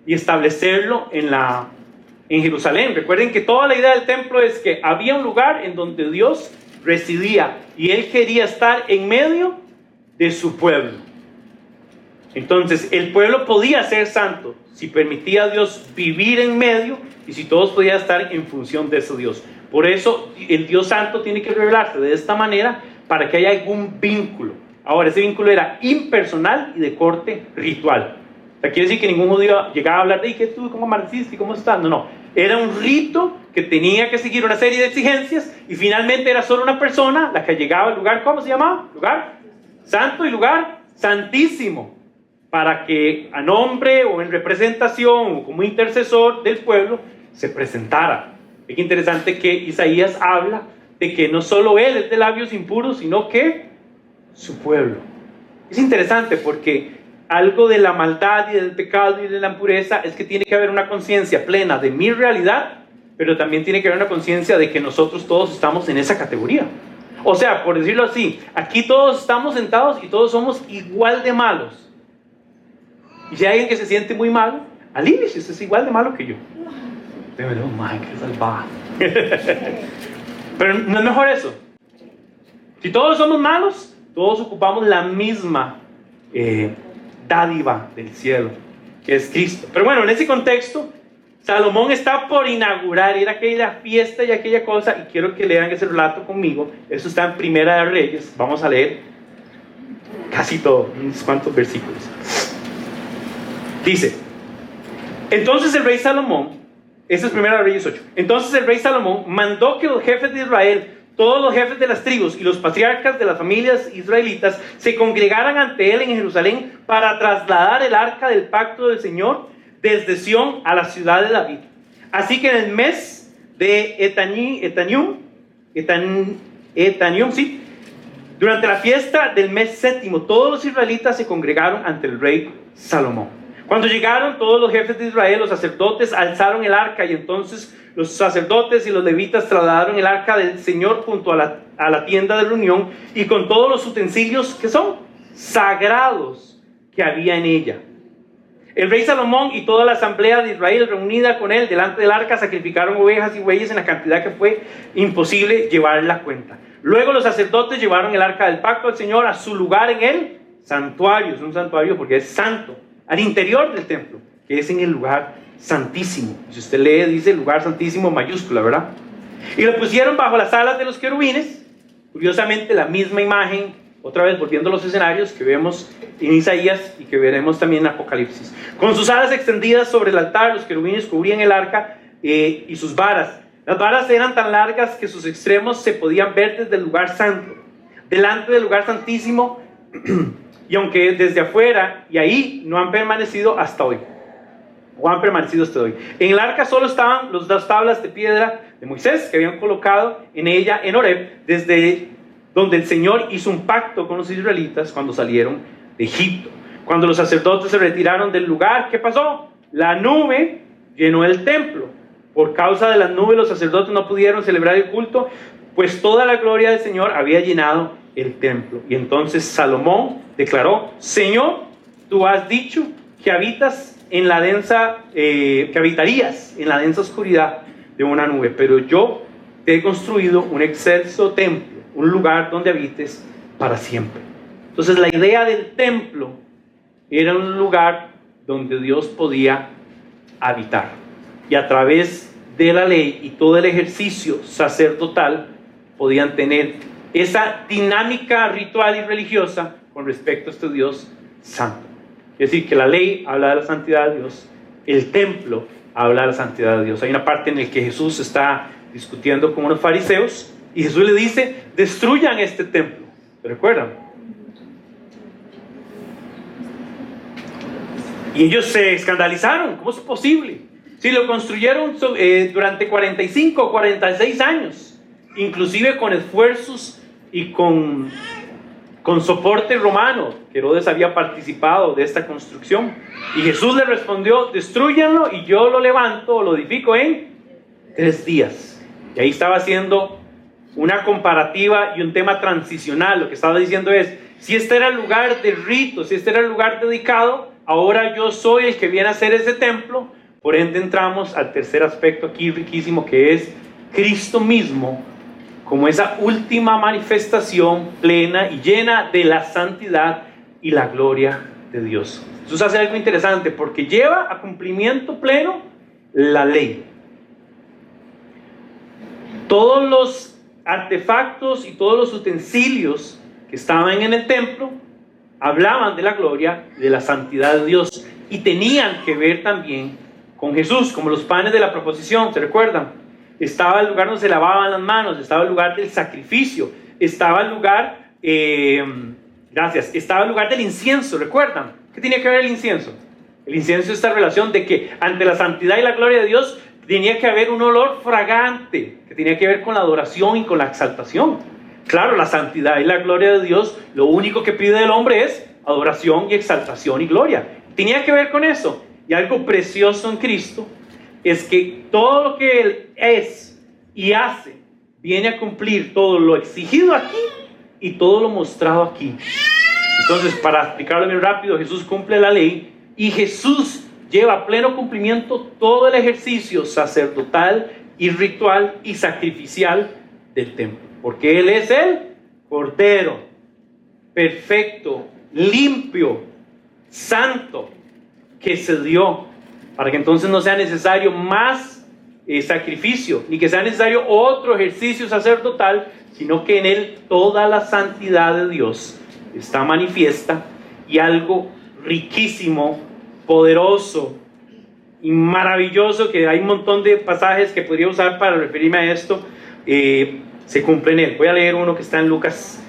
y establecerlo en Jerusalén. Recuerden que toda la idea del templo es que había un lugar en donde Dios residía y él quería estar en medio de su pueblo. Entonces el pueblo podía ser santo si permitía a Dios vivir en medio y si todos podían estar en función de ese Dios. Por eso el Dios santo tiene que revelarse de esta manera para que haya algún vínculo. Ahora, ese vínculo era impersonal y de corte ritual. O sea, quiere decir que ningún judío llegaba a hablar de ¿qué tú? ¿Cómo amaneciste? ¿Cómo estás? No. Era un rito que tenía que seguir una serie de exigencias y finalmente era solo una persona la que llegaba al lugar, ¿cómo se llamaba? Lugar santo y lugar santísimo, para que a nombre o en representación o como intercesor del pueblo se presentara. Es interesante que Isaías habla de que no solo él es de labios impuros, sino que su pueblo. Es interesante porque algo de la maldad y del pecado y de la impureza es que tiene que haber una conciencia plena de mi realidad, pero también tiene que haber una conciencia de que nosotros todos estamos en esa categoría. O sea, por decirlo así, aquí todos estamos sentados y todos somos igual de malos. Y si hay alguien que se siente muy malo, alíviese, usted es igual de malo que yo. Pero qué salvaje. Pero no es mejor eso. Si todos somos malos, todos ocupamos la misma dádiva del cielo, que es Cristo. Pero bueno, en ese contexto, Salomón está por inaugurar, era aquella fiesta y aquella cosa, y quiero que lean ese relato conmigo. Eso está en Primera de Reyes. Vamos a leer casi todo, unos cuantos versículos. Dice, entonces el rey Salomón, este es Primera de Reyes 8, entonces el rey Salomón mandó que los jefes de Israel, todos los jefes de las tribus y los patriarcas de las familias israelitas se congregaran ante él en Jerusalén para trasladar el arca del pacto del Señor desde Sión a la ciudad de David. Así que en el mes de Etanium, sí, durante la fiesta del mes séptimo, todos los israelitas se congregaron ante el rey Salomón. Cuando llegaron todos los jefes de Israel, los sacerdotes alzaron el arca y entonces los sacerdotes y los levitas trasladaron el arca del Señor junto a la tienda de reunión y con todos los utensilios que son sagrados que había en ella. El rey Salomón y toda la asamblea de Israel reunida con él delante del arca sacrificaron ovejas y bueyes en la cantidad que fue imposible llevar la cuenta. Luego los sacerdotes llevaron el arca del pacto del Señor a su lugar en el santuario. Es un santuario porque es santo, al interior del templo, que es en el lugar santísimo. Si usted lee, dice lugar santísimo mayúscula, ¿verdad? Y lo pusieron bajo las alas de los querubines. Curiosamente, la misma imagen, otra vez volviendo a los escenarios que vemos en Isaías y que veremos también en Apocalipsis. Con sus alas extendidas sobre el altar, los querubines cubrían el arca y sus varas. Las varas eran tan largas que sus extremos se podían ver desde el lugar santo, delante del lugar santísimo, y aunque desde afuera y ahí no han permanecido hasta hoy, o han permanecido hasta hoy. En el arca solo estaban las 2 tablas de piedra de Moisés que habían colocado en ella en Horeb, desde donde el Señor hizo un pacto con los israelitas cuando salieron de Egipto. Cuando los sacerdotes se retiraron del lugar, ¿qué pasó? La nube llenó el templo. Por causa de las nubes los sacerdotes no pudieron celebrar el culto, pues toda la gloria del Señor había llenado el templo. Y entonces Salomón declaró: Señor, tú has dicho que habitarías en la densa oscuridad de una nube, pero yo te he construido un excelso templo, un lugar donde habites para siempre. Entonces la idea del templo era un lugar donde Dios podía habitar, y a través de la ley y todo el ejercicio sacerdotal podían tener esa dinámica ritual y religiosa con respecto a este Dios santo. Es decir, que la ley habla de la santidad de Dios el templo habla de la santidad de Dios. Hay una parte en la que Jesús está discutiendo con unos fariseos y Jesús le dice, destruyan este templo. ¿Se recuerdan? Y ellos se escandalizaron. ¿Cómo es posible? Si lo construyeron durante 45 o 46 años, inclusive con esfuerzos y con soporte romano. Herodes había participado de esta construcción. Y Jesús le respondió, destrúyanlo y yo lo levanto, lo edifico en 3 días. Y ahí estaba haciendo una comparativa y un tema transicional. Lo que estaba diciendo es, si este era el lugar de rito, si este era el lugar dedicado, ahora yo soy el que viene a hacer ese templo. Por ende entramos al tercer aspecto aquí riquísimo, que es Cristo mismo como esa última manifestación plena y llena de la santidad y la gloria de Dios. Jesús hace algo interesante porque lleva a cumplimiento pleno la ley. Todos los artefactos y todos los utensilios que estaban en el templo hablaban de la gloria y de la santidad de Dios y tenían que ver también con Jesús, como los panes de la proposición, ¿se recuerdan? Estaba el lugar donde se lavaban las manos, estaba el lugar del sacrificio, estaba el lugar, estaba el lugar del incienso, ¿recuerdan? ¿Qué tenía que ver el incienso? El incienso es esta relación de que ante la santidad y la gloria de Dios tenía que haber un olor fragante, que tenía que ver con la adoración y con la exaltación. Claro, la santidad y la gloria de Dios, lo único que pide del hombre es adoración y exaltación y gloria. Tenía que ver con eso. Y algo precioso en Cristo es que todo lo que Él es y hace viene a cumplir todo lo exigido aquí y todo lo mostrado aquí. Entonces, para explicarlo bien rápido, Jesús cumple la ley y Jesús lleva a pleno cumplimiento todo el ejercicio sacerdotal y ritual y sacrificial del templo. Porque Él es el Cordero, perfecto, limpio, santo, que se dio para que entonces no sea necesario más sacrificio, ni que sea necesario otro ejercicio sacerdotal, sino que en Él toda la santidad de Dios está manifiesta y algo riquísimo, poderoso y maravilloso, que hay un montón de pasajes que podría usar para referirme a esto, se cumple en Él. Voy a leer uno que está en Lucas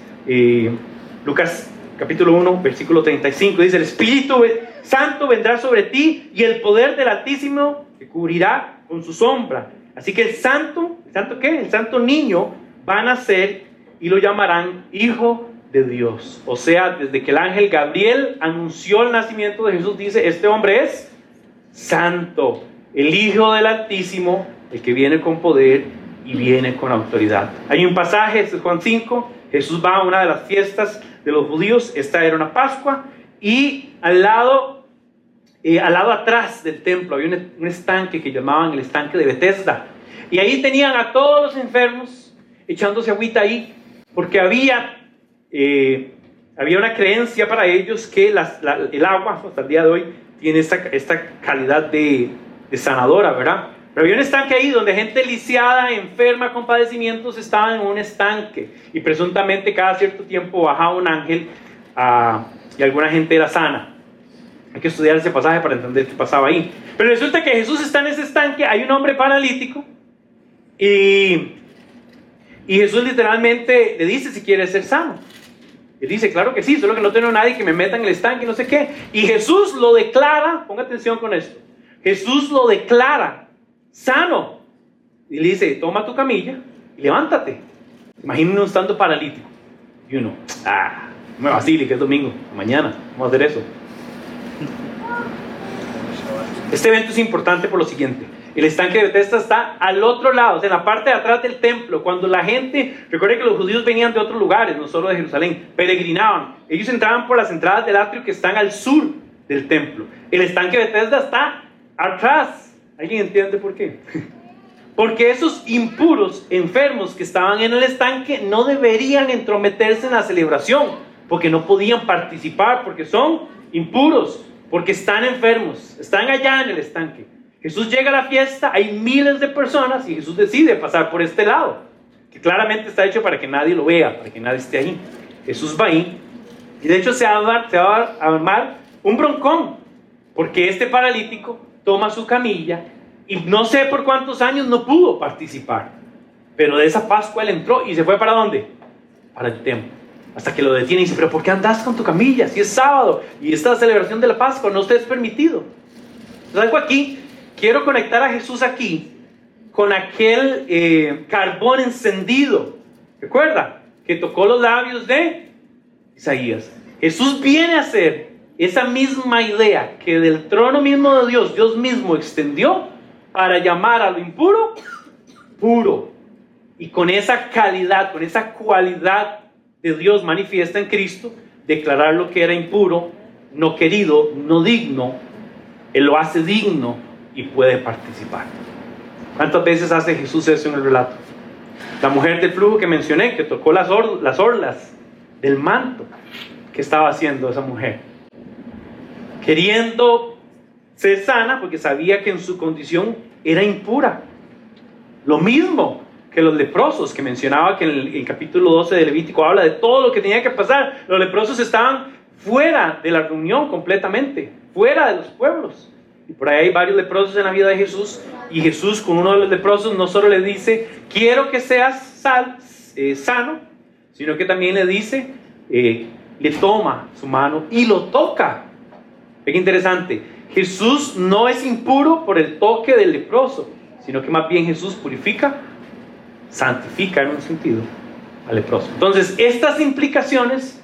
capítulo 1, versículo 35, dice, el Espíritu Santo vendrá sobre ti y el poder del Altísimo te cubrirá con su sombra. Así que el santo ¿qué? El santo niño va a nacer y lo llamarán Hijo de Dios. O sea, desde que el ángel Gabriel anunció el nacimiento de Jesús, dice, este hombre es santo, el Hijo del Altísimo, el que viene con poder y viene con autoridad. Hay un pasaje, este es Juan 5, Jesús va a una de las fiestas de los judíos, esta era una Pascua, y al lado atrás del templo había un estanque que llamaban el estanque de Betesda, y ahí tenían a todos los enfermos echándose agüita ahí, porque había una creencia para ellos que el agua hasta el día de hoy tiene esta calidad de sanadora, ¿verdad? Pero había un estanque ahí donde gente lisiada, enferma, con padecimientos, estaban en un estanque. Y presuntamente cada cierto tiempo bajaba un ángel y alguna gente era sana. Hay que estudiar ese pasaje para entender qué pasaba ahí. Pero resulta que Jesús está en ese estanque, hay un hombre paralítico. Y Jesús literalmente le dice si quiere ser sano. Él dice, claro que sí, solo que no tengo nadie que me meta en el estanque, no sé qué. Y Jesús lo declara, ponga atención con esto. Jesús lo declara sano. Y le dice, toma tu camilla y levántate. Imagínense uno estando paralítico. Y uno, no me vacile que es domingo, mañana, vamos a hacer eso. Este evento es importante por lo siguiente. El estanque de Betesda está al otro lado, o sea, en la parte de atrás del templo. Cuando la gente, recuerde que los judíos venían de otros lugares, no solo de Jerusalén, peregrinaban. Ellos entraban por las entradas del atrio que están al sur del templo. El estanque de Betesda está atrás. ¿Alguien entiende por qué? Porque esos impuros, enfermos que estaban en el estanque no deberían entrometerse en la celebración, porque no podían participar, porque son impuros, porque están enfermos, están allá en el estanque. Jesús llega a la fiesta, hay miles de personas y Jesús decide pasar por este lado, que claramente está hecho para que nadie lo vea, para que nadie esté ahí. Jesús va ahí y de hecho se va a armar un broncón, porque este paralítico toma su camilla y no sé por cuántos años no pudo participar. Pero de esa Pascua él entró y se fue ¿para dónde? Para el templo. Hasta que lo detiene y dice, pero ¿por qué andas con tu camilla? Si es sábado y esta celebración de la Pascua no te es permitido. Entonces algo aquí, quiero conectar a Jesús aquí con aquel carbón encendido. ¿Recuerda? Que tocó los labios de Isaías. Jesús viene a hacer esa misma idea que del trono mismo de Dios, Dios mismo extendió para llamar a lo impuro, puro. Y con esa calidad, con esa cualidad de Dios manifiesta en Cristo, declarar lo que era impuro, no querido, no digno, Él lo hace digno y puede participar. ¿Cuántas veces hace Jesús eso en el relato? La mujer del flujo que mencioné, que tocó las orlas del manto. ¿Qué estaba haciendo esa mujer? Queriendo ser sana porque sabía que en su condición era impura. Lo mismo que los leprosos, que mencionaba que en el capítulo 12 de Levítico habla de todo lo que tenía que pasar. Los leprosos estaban fuera de la reunión completamente, fuera de los pueblos. Y por ahí hay varios leprosos en la vida de Jesús. Y Jesús con uno de los leprosos no solo le dice, quiero que seas sano, sino que también le dice, le toma su mano y lo toca. Es interesante, Jesús no es impuro por el toque del leproso, sino que más bien Jesús purifica, santifica en un sentido al leproso. Entonces, estas implicaciones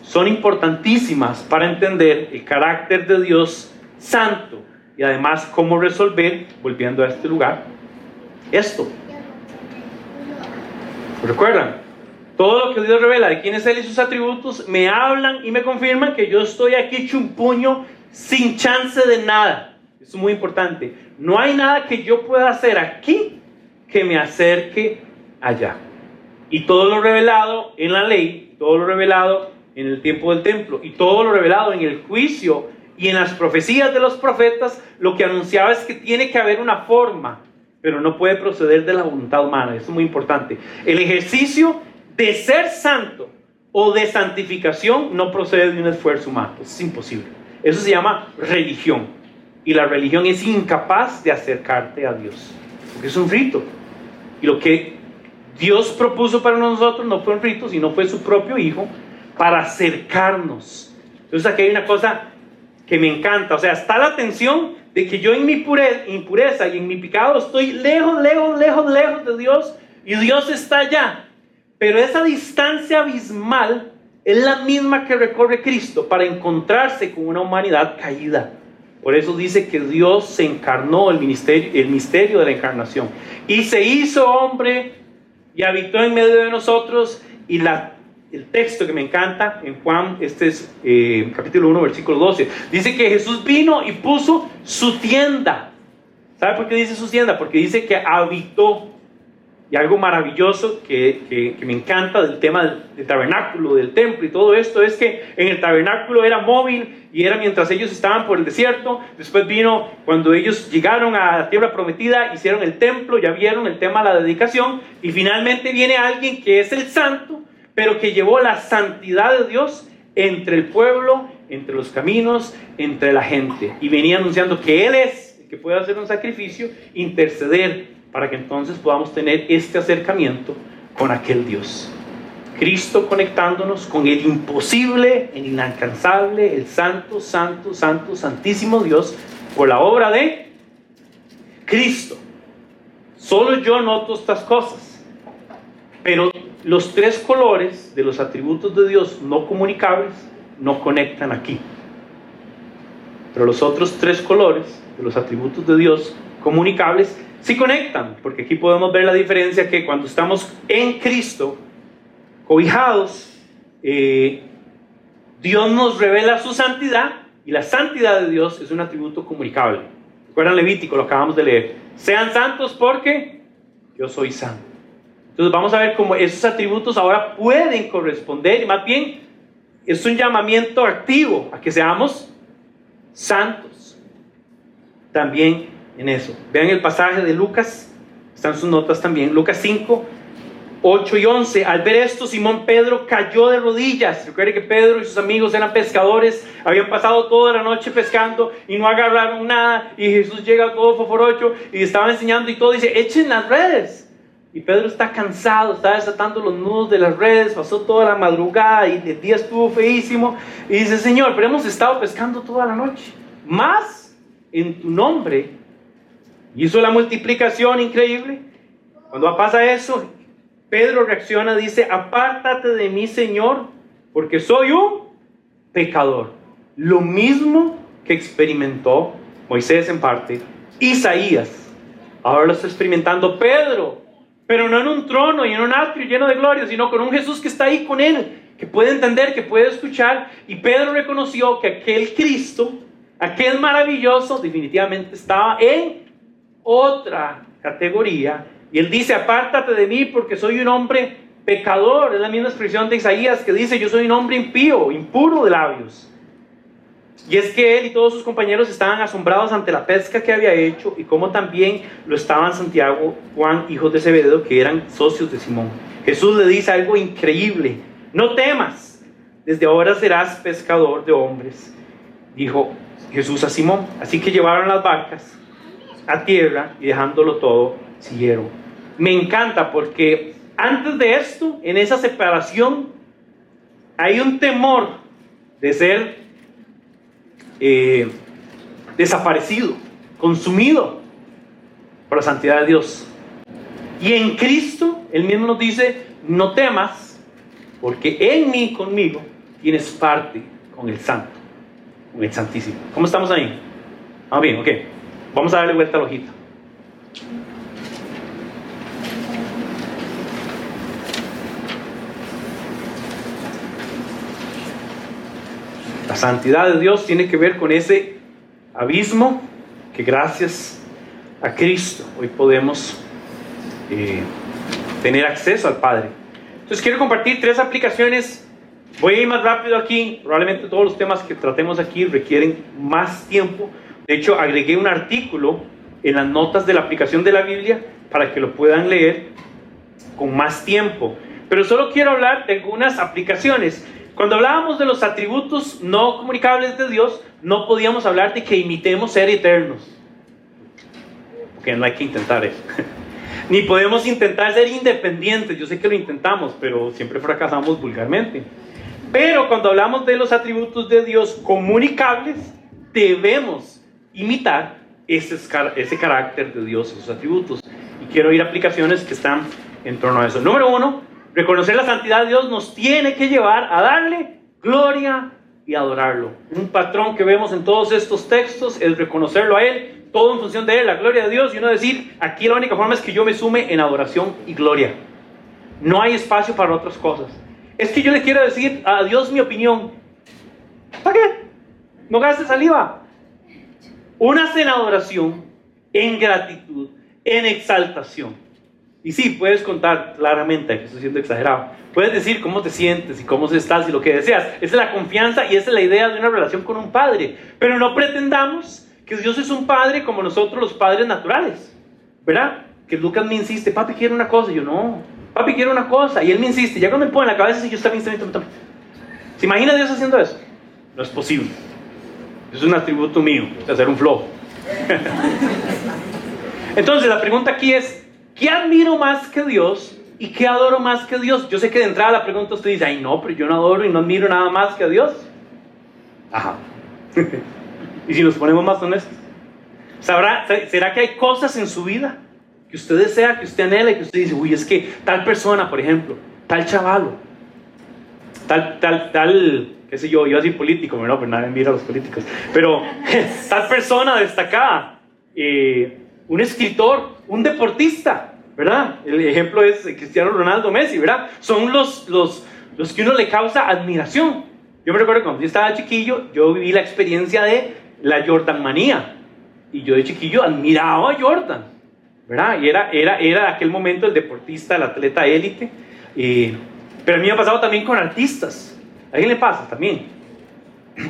son importantísimas para entender el carácter de Dios santo y además cómo resolver, volviendo a este lugar, esto. ¿Recuerdan? Todo lo que Dios revela de quién es Él y sus atributos me hablan y me confirman que yo estoy aquí hecho un puño sin chance de nada. Eso es muy importante. No hay nada que yo pueda hacer aquí que me acerque allá. Y todo lo revelado en la ley, todo lo revelado en el tiempo del templo y todo lo revelado en el juicio y en las profecías de los profetas, lo que anunciaba es que tiene que haber una forma, pero no puede proceder de la voluntad humana. Eso es muy importante. El ejercicio de ser santo o de santificación no procede de un esfuerzo humano. Eso es imposible. Eso se llama religión. Y la religión es incapaz de acercarte a Dios, porque es un rito. Y lo que Dios propuso para nosotros no fue un rito, sino fue su propio Hijo para acercarnos. Entonces aquí hay una cosa que me encanta. O sea, está la tensión de que yo en mi impureza y en mi pecado estoy lejos de Dios y Dios está allá. Pero esa distancia abismal es la misma que recorre Cristo para encontrarse con una humanidad caída. Por eso dice que Dios se encarnó, el misterio de la encarnación. Y se hizo hombre y habitó en medio de nosotros. Y el texto que me encanta en Juan, este es capítulo 1, versículo 12. Dice que Jesús vino y puso su tienda. ¿Sabe por qué dice su tienda? Porque dice que habitó. Y algo maravilloso que me encanta del tema del tabernáculo, del templo y todo esto, es que en el tabernáculo era móvil y era mientras ellos estaban por el desierto. Después vino cuando ellos llegaron a la tierra prometida, hicieron el templo, ya vieron el tema de la dedicación. Y finalmente viene alguien que es el santo, pero que llevó la santidad de Dios entre el pueblo, entre los caminos, entre la gente. Y venía anunciando que Él es el que puede hacer un sacrificio, interceder, para que entonces podamos tener este acercamiento con aquel Dios. Cristo conectándonos con el imposible, el inalcanzable, el santo, santo, santo, santísimo Dios, por la obra de Cristo. Solo yo noto estas cosas, pero los tres colores de los atributos de Dios no comunicables no conectan aquí. Pero los otros tres colores de los atributos de Dios comunicables sí conectan, porque aquí podemos ver la diferencia, que cuando estamos en Cristo, cobijados, Dios nos revela su santidad, y la santidad de Dios es un atributo comunicable. ¿Recuerdan Levítico? Lo acabamos de leer. Sean santos porque yo soy santo. Entonces vamos a ver cómo esos atributos ahora pueden corresponder, y más bien es un llamamiento activo a que seamos santos. También en eso. Vean el pasaje de Lucas, están sus notas también, Lucas 5, 8 y 11. Al ver esto, Simón Pedro cayó de rodillas. Recuerde que Pedro y sus amigos eran pescadores, habían pasado toda la noche pescando y no agarraron nada. Y Jesús llega todo foforocho y estaba enseñando y todo. Dice: echen las redes. Y Pedro está cansado, está desatando los nudos de las redes, pasó toda la madrugada y el día estuvo feísimo. Y dice: Señor, pero hemos estado pescando toda la noche, más en tu nombre. Hizo la multiplicación increíble. Cuando pasa eso, Pedro reacciona, dice: apártate de mí, Señor, porque soy un pecador. Lo mismo que experimentó Moisés en parte, Isaías, ahora lo está experimentando Pedro, pero no en un trono y en un atrio lleno de gloria, sino con un Jesús que está ahí con él, que puede entender, que puede escuchar. Y Pedro reconoció que aquel Cristo, aquel maravilloso, definitivamente estaba en otra categoría. Y él dice: apártate de mí porque soy un hombre pecador. Es la misma expresión de Isaías que dice: yo soy un hombre impío, impuro de labios. Y es que él y todos sus compañeros estaban asombrados ante la pesca que había hecho, y como también lo estaban Santiago, Juan, hijos de Zebedeo, que eran socios de Simón. Jesús le dice algo increíble: no temas, desde ahora serás pescador de hombres, dijo Jesús a Simón. Así que llevaron las barcas a tierra y dejándolo todo, siguieron. Me encanta porque antes de esto, en esa separación, hay un temor de ser desaparecido, consumido por la santidad de Dios. Y en Cristo, Él mismo nos dice: no temas, porque en mí, conmigo, tienes parte con el Santo, con el Santísimo. ¿Cómo estamos ahí? Ah, bien, ok. Vamos a darle vuelta a la hojita. La santidad de Dios tiene que ver con ese abismo que gracias a Cristo hoy podemos tener acceso al Padre. Entonces quiero compartir 3 aplicaciones. Voy a ir más rápido aquí. Probablemente todos los temas que tratemos aquí requieren más tiempo. De hecho, agregué un artículo en las notas de la aplicación de la Biblia para que lo puedan leer con más tiempo. Pero solo quiero hablar de algunas aplicaciones. Cuando hablábamos de los atributos no comunicables de Dios, no podíamos hablar de que imitemos ser eternos, porque no hay que intentar eso. Ni podemos intentar ser independientes. Yo sé que lo intentamos, pero siempre fracasamos vulgarmente. Pero cuando hablamos de los atributos de Dios comunicables, debemos imitar ese carácter de Dios, esos atributos. Y quiero ir a aplicaciones que están en torno a eso. Número 1, reconocer la santidad de Dios nos tiene que llevar a darle gloria y adorarlo. Un patrón que vemos en todos estos textos es reconocerlo a Él, todo en función de Él, la gloria de Dios, y uno decir: aquí la única forma es que yo me sume en adoración y gloria. No hay espacio para otras cosas. Es que yo le quiero decir a Dios mi opinión. ¿Para qué? No gastes saliva. Únase en adoración, en gratitud, en exaltación. Y sí, puedes contar claramente que estoy siendo exagerado. Puedes decir cómo te sientes y cómo estás y lo que deseas. Esa es la confianza y esa es la idea de una relación con un padre. Pero no pretendamos que Dios es un padre como nosotros los padres naturales, ¿verdad? Que Lucas me insiste: papi quiere una cosa. Y yo: no, papi quiere una cosa. Y él me insiste. Ya cuando me pone en la cabeza, y yo: está bien. ¿Se imagina Dios haciendo eso? No es posible. Es un atributo mío, de hacer un flow. Entonces la pregunta aquí es: ¿qué admiro más que Dios y qué adoro más que Dios? Yo sé que de entrada la pregunta usted dice: ay no, pero yo no adoro y no admiro nada más que a Dios. Ajá. Y si nos ponemos más honestos, ¿será que hay cosas en su vida que usted desea, que usted anhela, y que usted dice: uy, es que tal persona, por ejemplo, tal chavalo, tal, qué sé yo, iba a decir político, no, pero nadie mira a los políticos, pero tal persona destacada, un escritor, un deportista, ¿verdad? El ejemplo es Cristiano Ronaldo, Messi, ¿verdad? Son los que uno le causa admiración. Yo me recuerdo cuando yo estaba chiquillo, yo viví la experiencia de la Jordan manía, y yo de chiquillo admiraba a Jordan, ¿verdad? Y era aquel momento el deportista, el atleta élite. Pero a mí me ha pasado también con artistas. ¿A alguien le pasa también?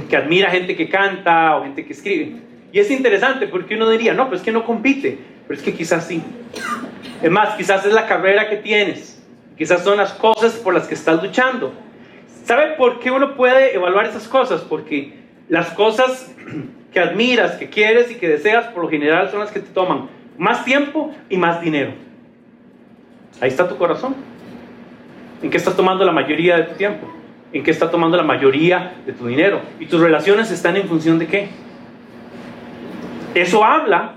Que admira gente que canta o gente que escribe. Y es interesante porque uno diría: no, pues es que no compite. Pero es que quizás sí. Es más, quizás es la carrera que tienes, que esas son las cosas por las que estás luchando. ¿Sabe por qué uno puede evaluar esas cosas? Porque las cosas que admiras, que quieres y que deseas, por lo general son las que te toman más tiempo y más dinero. Ahí está tu corazón. ¿En qué estás tomando la mayoría de tu tiempo? ¿En qué está tomando la mayoría de tu dinero? ¿Y tus relaciones están en función de qué? Eso habla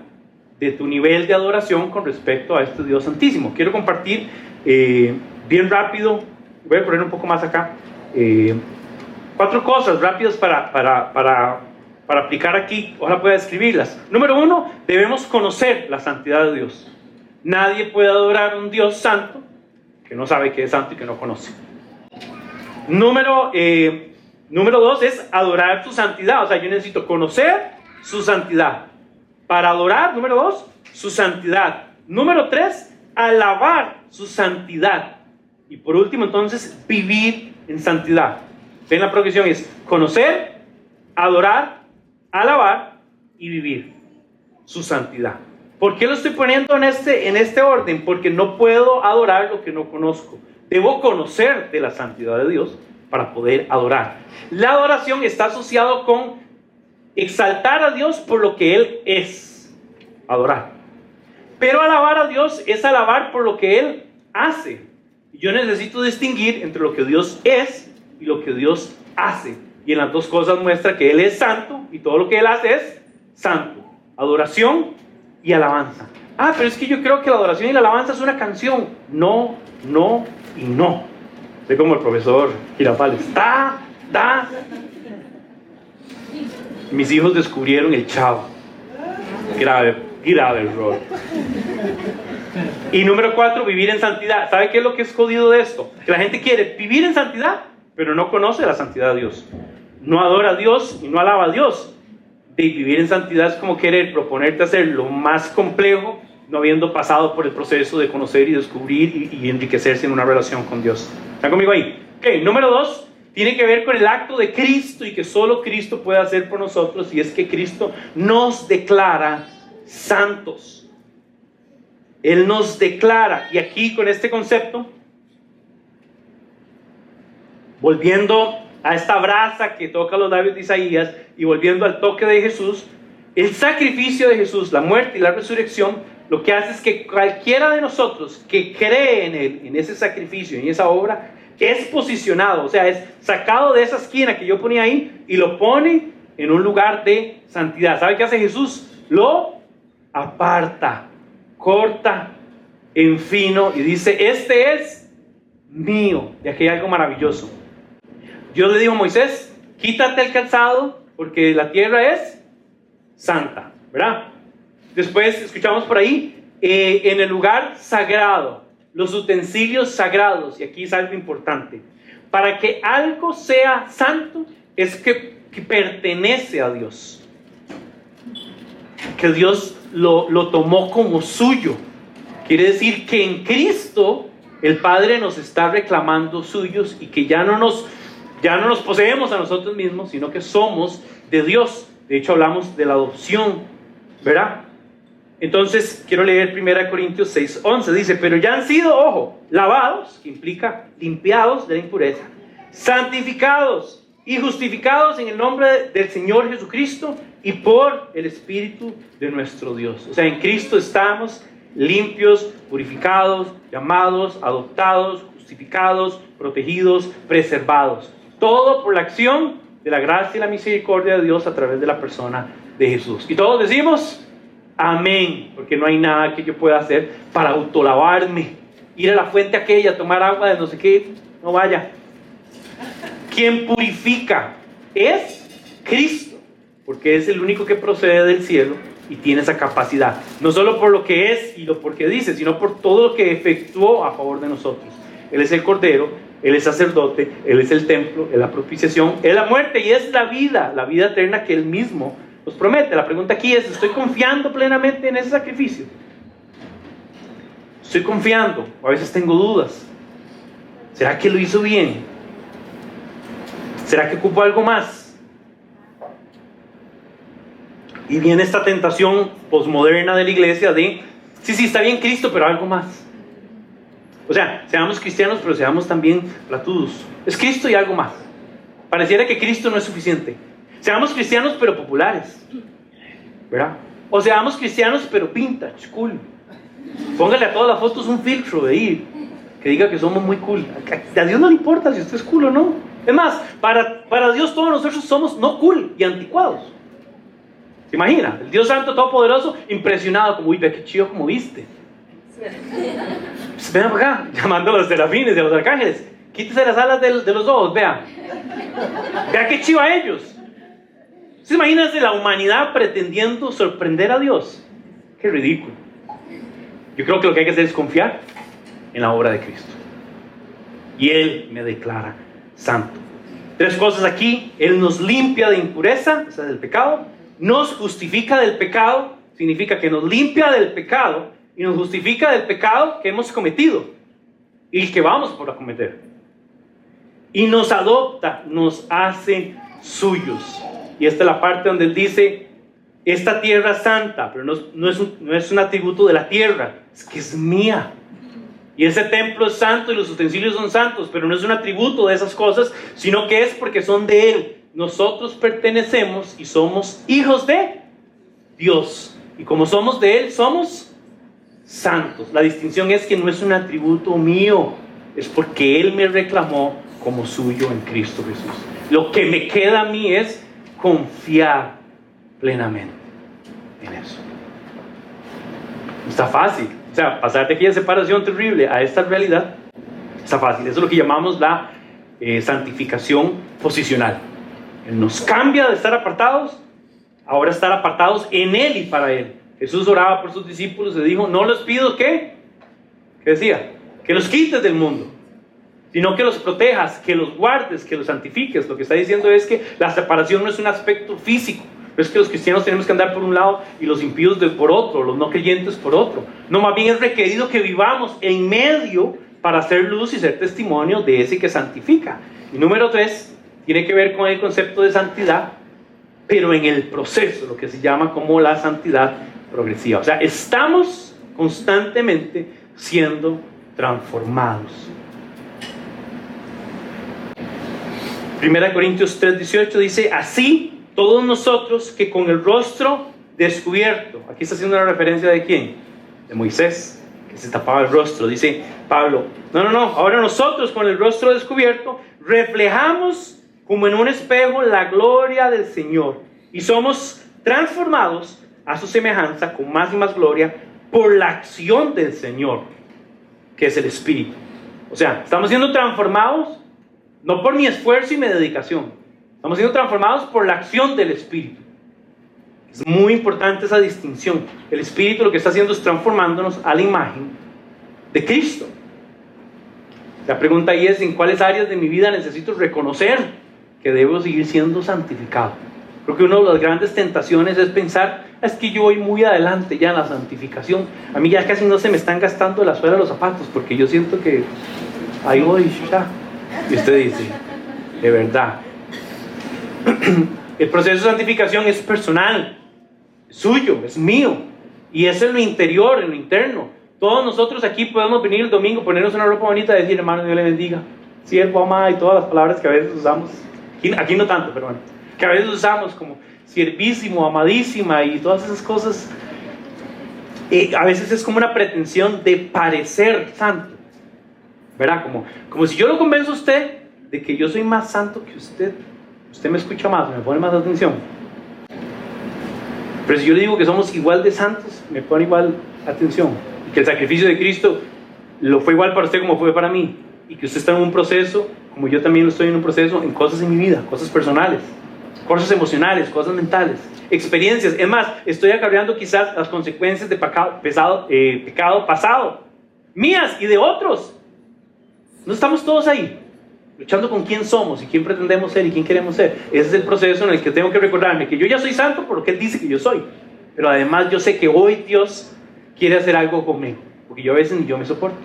de tu nivel de adoración con respecto a este Dios Santísimo. Quiero compartir bien rápido, voy a poner un poco más acá, 4 cosas rápidas para aplicar aquí. Ojalá pueda escribirlas. Número 1, debemos conocer la santidad de Dios. Nadie puede adorar a un Dios santo que no sabe que es santo y que no conoce. Número 2 es adorar su santidad. O sea, yo necesito conocer su santidad para adorar. Número 2, su santidad. Número 3, alabar su santidad. Y por último, entonces, vivir en santidad. Ven, la progresión es conocer, adorar, alabar y vivir su santidad. ¿Por qué lo estoy poniendo en este orden? Porque no puedo adorar lo que no conozco. Debo conocer de la santidad de Dios para poder adorar. La adoración está asociada con exaltar a Dios por lo que Él es. Adorar. Pero alabar a Dios es alabar por lo que Él hace. Yo necesito distinguir entre lo que Dios es y lo que Dios hace. Y en las dos cosas muestra que Él es santo y todo lo que Él hace es santo. Adoración y alabanza. Pero es que yo creo que la adoración y la alabanza es una canción. No, no y no. Soy como el profesor Girafales. Mis hijos descubrieron el Chavo. Grave error. Y número 4, vivir en santidad. ¿Sabe qué es lo que es jodido de esto? Que la gente quiere vivir en santidad, pero no conoce la santidad de Dios. No adora a Dios y no alaba a Dios. De vivir en santidad es como querer proponerte hacer lo más complejo, no habiendo pasado por el proceso de conocer y descubrir y enriquecerse en una relación con Dios. ¿Están conmigo ahí? Ok, número 2, tiene que ver con el acto de Cristo y que solo Cristo puede hacer por nosotros, y es que Cristo nos declara santos. Él nos declara, y aquí con este concepto, volviendo a esta brasa que toca los labios de Isaías y volviendo al toque de Jesús, el sacrificio de Jesús, la muerte y la resurrección, lo que hace es que cualquiera de nosotros que cree en Él, en ese sacrificio, en esa obra, es posicionado, o sea, es sacado de esa esquina que yo ponía ahí y lo pone en un lugar de santidad. ¿Sabe qué hace Jesús? Lo aparta, corta en fino y dice: este es mío. Y aquí hay algo maravilloso. Dios le dijo a Moisés: quítate el calzado porque la tierra es santa, ¿verdad? Después escuchamos por ahí, en el lugar sagrado, los utensilios sagrados, y aquí es algo importante. Para que algo sea santo es que pertenece a Dios, que Dios lo tomó como suyo. Quiere decir que en Cristo el Padre nos está reclamando suyos y que ya no nos poseemos a nosotros mismos, sino que somos de Dios. De hecho, hablamos de la adopción, ¿verdad? Entonces, quiero leer 1 Corintios 6:11. Dice: pero ya han sido, ojo, lavados, que implica limpiados de la impureza, santificados y justificados en el nombre del Señor Jesucristo y por el Espíritu de nuestro Dios. O sea, en Cristo estamos limpios, purificados, llamados, adoptados, justificados, protegidos, preservados. Todo por la acción de la gracia y la misericordia de Dios a través de la persona de Jesús. Y todos decimos amén, porque no hay nada que yo pueda hacer para autolavarme, ir a la fuente aquella, tomar agua de no sé qué, no vaya. Quien purifica es Cristo, porque es el único que procede del cielo y tiene esa capacidad, no solo por lo que es y lo porque dice, sino por todo lo que efectuó a favor de nosotros. Él es el Cordero, Él es sacerdote, Él es el templo, Él es la propiciación, Él es la muerte y es la vida eterna que Él mismo nos promete. La pregunta aquí es: ¿estoy confiando plenamente en ese sacrificio? ¿Estoy confiando? O a veces tengo dudas. ¿Será que lo hizo bien? ¿Será que ocupo algo más? Y viene esta tentación posmoderna de la iglesia de: sí, está bien Cristo, pero algo más. O sea, seamos cristianos, pero seamos también platudos. Es Cristo y algo más. Pareciera que Cristo no es suficiente. Seamos cristianos, pero populares, ¿verdad? O seamos cristianos, pero vintage, cool. Póngale a todas las fotos un filtro de ahí, que diga que somos muy cool. A Dios no le importa si usted es cool o no. Es más, para Dios todos nosotros somos no cool y anticuados. ¿Se imagina? El Dios Santo Todopoderoso, impresionado, como, uy, ve qué chido como viste. Pues, vean acá, llamando a los serafines y a los arcángeles. Quítese las alas de los ojos, vean. Vean qué chido a ellos. ¿Se imaginan la humanidad pretendiendo sorprender a Dios? Qué ridículo. Yo creo que lo que hay que hacer es confiar en la obra de Cristo. Y Él me declara santo. 3 cosas aquí. Él nos limpia de impureza, o sea, del pecado. Nos justifica del pecado. Significa que nos limpia del pecado y nos justifica del pecado que hemos cometido y que vamos por cometer. Y nos adopta, nos hace suyos. Y esta es la parte donde Él dice, esta tierra es santa, pero no es un atributo de la tierra, es que es mía. Y ese templo es santo y los utensilios son santos, pero no es un atributo de esas cosas, sino que es porque son de Él. Nosotros pertenecemos y somos hijos de Dios. Y como somos de Él, somos santos. La distinción es que no es un atributo mío, es porque Él me reclamó como suyo en Cristo Jesús. Lo que me queda a mí es confiar plenamente en eso. No está fácil. O sea, pasar de aquella separación terrible a esta realidad está fácil. Eso es lo que llamamos la santificación posicional. Él nos cambia de estar apartados, ahora estar apartados en Él y para Él. Jesús oraba por sus discípulos y dijo, no les pido que, ¿qué decía? Que los quites del mundo, sino que los protejas, que los guardes, que los santifiques. Lo que está diciendo es que la separación no es un aspecto físico. No es que los cristianos tenemos que andar por un lado y los impíos por otro, los no creyentes por otro. No, más bien es requerido que vivamos en medio para hacer luz y ser testimonio de ese que santifica. Y número 3, tiene que ver con el concepto de santidad, pero en el proceso, lo que se llama como la santidad progresiva. O sea, estamos constantemente siendo transformados. 1 Corintios 3:18 dice, así todos nosotros que con el rostro descubierto, aquí está haciendo una referencia de quién, de Moisés, que se tapaba el rostro, dice Pablo, no, ahora nosotros con el rostro descubierto reflejamos como en un espejo la gloria del Señor y somos transformados a su semejanza con más y más gloria por la acción del Señor, que es el Espíritu. O sea, estamos siendo transformados no por mi esfuerzo y mi dedicación, estamos siendo transformados por la acción del Espíritu. Es muy importante esa distinción. El Espíritu lo que está haciendo es transformándonos a la imagen de Cristo. La pregunta ahí es, ¿en cuáles áreas de mi vida necesito reconocer que debo seguir siendo santificado? Creo que una de las grandes tentaciones es pensar, es que yo voy muy adelante ya en la santificación. A mí ya casi no se me están gastando la suela de los zapatos, porque yo siento que ahí voy ya. Y usted dice, de verdad, el proceso de santificación es personal, es suyo, es mío, y es en lo interior, en lo interno. Todos nosotros aquí podemos venir el domingo, ponernos una ropa bonita y decir, hermano, Dios le bendiga, siervo, amada, y todas las palabras que a veces usamos, aquí no tanto, pero bueno, que a veces usamos como siervísimo, amadísima y todas esas cosas. A veces es como una pretensión de parecer santo, ¿verdad? Como si yo lo convenzo a usted de que yo soy más santo que usted me escucha más, me pone más atención. Pero si yo le digo que somos igual de santos, me pone igual atención. Y que el sacrificio de Cristo lo fue igual para usted como fue para mí. Y que usted está en un proceso, como yo también lo estoy en un proceso, en cosas en mi vida, cosas personales, cosas emocionales, cosas mentales, experiencias. Es más, estoy acarreando quizás las consecuencias de pecado pasado, mías y de otros. No estamos todos ahí, luchando con quién somos y quién pretendemos ser y quién queremos ser. Ese es el proceso en el que tengo que recordarme que yo ya soy santo por lo que Él dice que yo soy. Pero además yo sé que hoy Dios quiere hacer algo conmigo, porque yo a veces ni yo me soporto.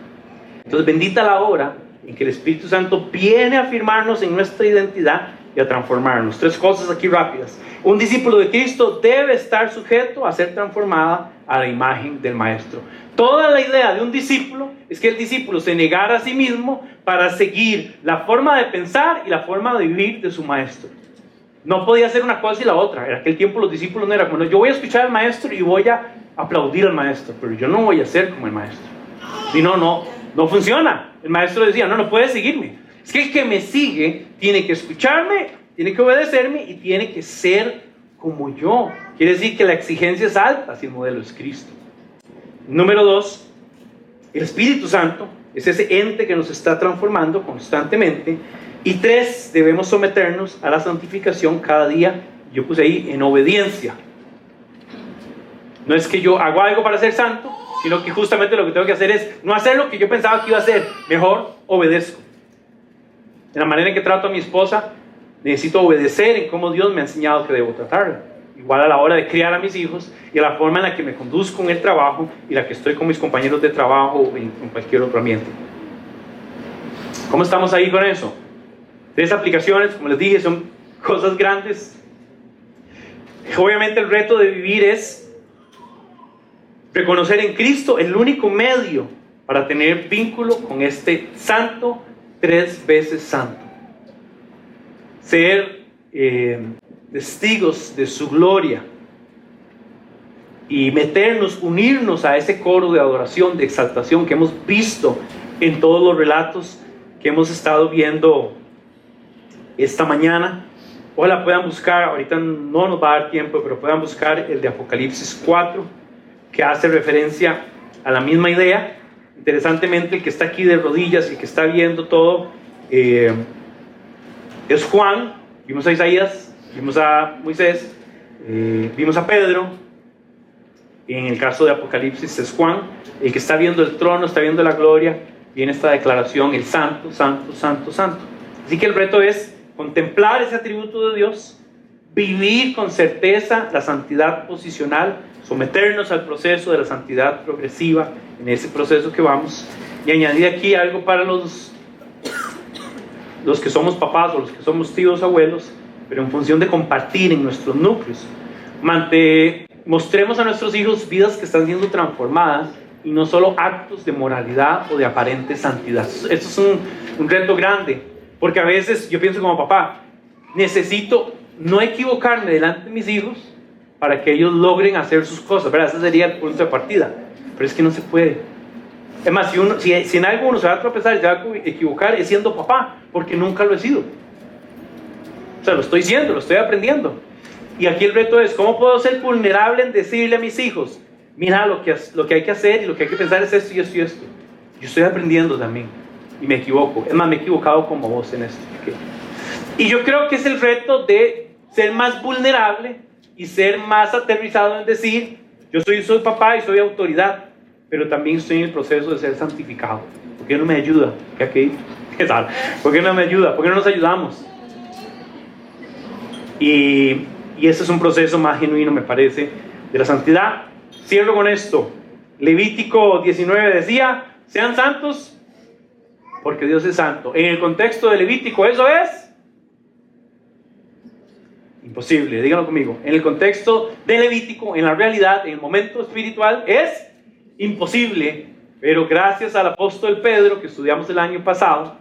Entonces bendita la hora en que el Espíritu Santo viene a afirmarnos en nuestra identidad y a transformarnos. 3 cosas aquí rápidas. Un discípulo de Cristo debe estar sujeto a ser transformada a la imagen del Maestro. Toda la idea de un discípulo es que el discípulo se negara a sí mismo para seguir la forma de pensar y la forma de vivir de su Maestro. No podía ser una cosa y la otra. En aquel tiempo los discípulos no eran como, yo voy a escuchar al Maestro y voy a aplaudir al Maestro, pero yo no voy a ser como el Maestro. Si no, no funciona. El Maestro decía, no puedes seguirme. Es que el que me sigue tiene que escucharme, tiene que obedecerme y tiene que ser como yo. Quiere decir que la exigencia es alta si el modelo es Cristo. Número 2, el Espíritu Santo es ese ente que nos está transformando constantemente. Y 3, debemos someternos a la santificación cada día. Yo puse ahí en obediencia. No es que yo hago algo para ser santo, sino que justamente lo que tengo que hacer es no hacer lo que yo pensaba que iba a hacer. Mejor obedezco. En la manera en que trato a mi esposa, necesito obedecer en cómo Dios me ha enseñado que debo tratarla. Igual a la hora de criar a mis hijos y a la forma en la que me conduzco en el trabajo y la que estoy con mis compañeros de trabajo o en cualquier otro ambiente. ¿Cómo estamos ahí con eso? 3 aplicaciones, como les dije, son cosas grandes. Obviamente el reto de vivir es reconocer en Cristo el único medio para tener vínculo con este santo, 3 veces santo. Ser testigos de su gloria y unirnos a ese coro de adoración, de exaltación que hemos visto en todos los relatos que hemos estado viendo esta mañana. Ojalá puedan buscar, ahorita no nos va a dar tiempo, pero puedan buscar el de Apocalipsis 4, que hace referencia a la misma idea. Interesantemente, el que está aquí de rodillas, el que está viendo todo, es Juan. Vimos a Isaías, vimos a Moisés, vimos a Pedro. En el caso de Apocalipsis es Juan. El que está viendo el trono, está viendo la gloria, viene esta declaración, el santo, santo, santo, santo. Así que el reto es contemplar ese atributo de Dios, vivir con certeza la santidad posicional, someternos al proceso de la santidad progresiva, en ese proceso que vamos, y añadir aquí algo para los que somos papás o los que somos tíos, abuelos, pero en función de compartir en nuestros núcleos. Mostremos a nuestros hijos vidas que están siendo transformadas y no solo actos de moralidad o de aparente santidad. Esto es un reto grande, porque a veces yo pienso como papá, necesito no equivocarme delante de mis hijos para que ellos logren hacer sus cosas, ¿verdad? Ese sería el punto de partida, pero es que no se puede. Es más, si en algo uno se va a tropezar y se va a equivocar, es siendo papá, porque nunca lo he sido. O sea, lo estoy siendo, lo estoy aprendiendo. Y aquí el reto es, ¿cómo puedo ser vulnerable en decirle a mis hijos, mira, lo que hay que hacer y lo que hay que pensar es esto y esto y esto? Yo estoy aprendiendo también y me equivoco. Es más, me he equivocado como vos en esto. ¿Okay? Y yo creo que es el reto de ser más vulnerable y ser más aterrizado en decir, yo soy papá y soy autoridad, pero también estoy en el proceso de ser santificado. ¿Por qué no me ayuda? ¿Por qué no me ayuda? ¿Por qué no nos ayudamos? Y ese es un proceso más genuino, me parece, de la santidad. Cierro con esto. Levítico 19 decía, sean santos porque Dios es santo. En el contexto de Levítico, ¿eso es? Imposible, díganlo conmigo. En el contexto de Levítico, en la realidad, en el momento espiritual, es imposible. Pero gracias al apóstol Pedro, que estudiamos el año pasado,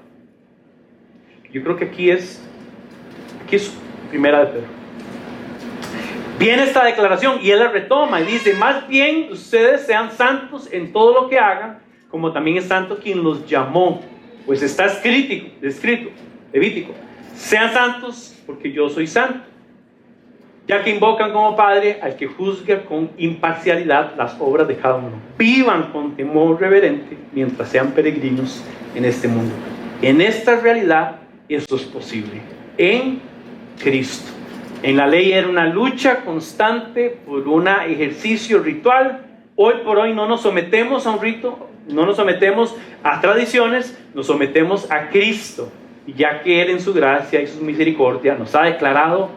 yo creo que aquí es primera de Pedro. Viene esta declaración y él la retoma y dice, más bien ustedes sean santos en todo lo que hagan, como también es santo quien los llamó. Pues está escrito, Levítico, sean santos porque yo soy santo, ya que invocan como Padre al que juzga con imparcialidad las obras de cada uno. Vivan con temor reverente mientras sean peregrinos en este mundo. En esta realidad esto es posible, en Cristo. En la ley era una lucha constante por un ejercicio ritual. Hoy por hoy no nos sometemos a un rito, no nos sometemos a tradiciones, nos sometemos a Cristo. Y ya que Él en su gracia y su misericordia nos ha declarado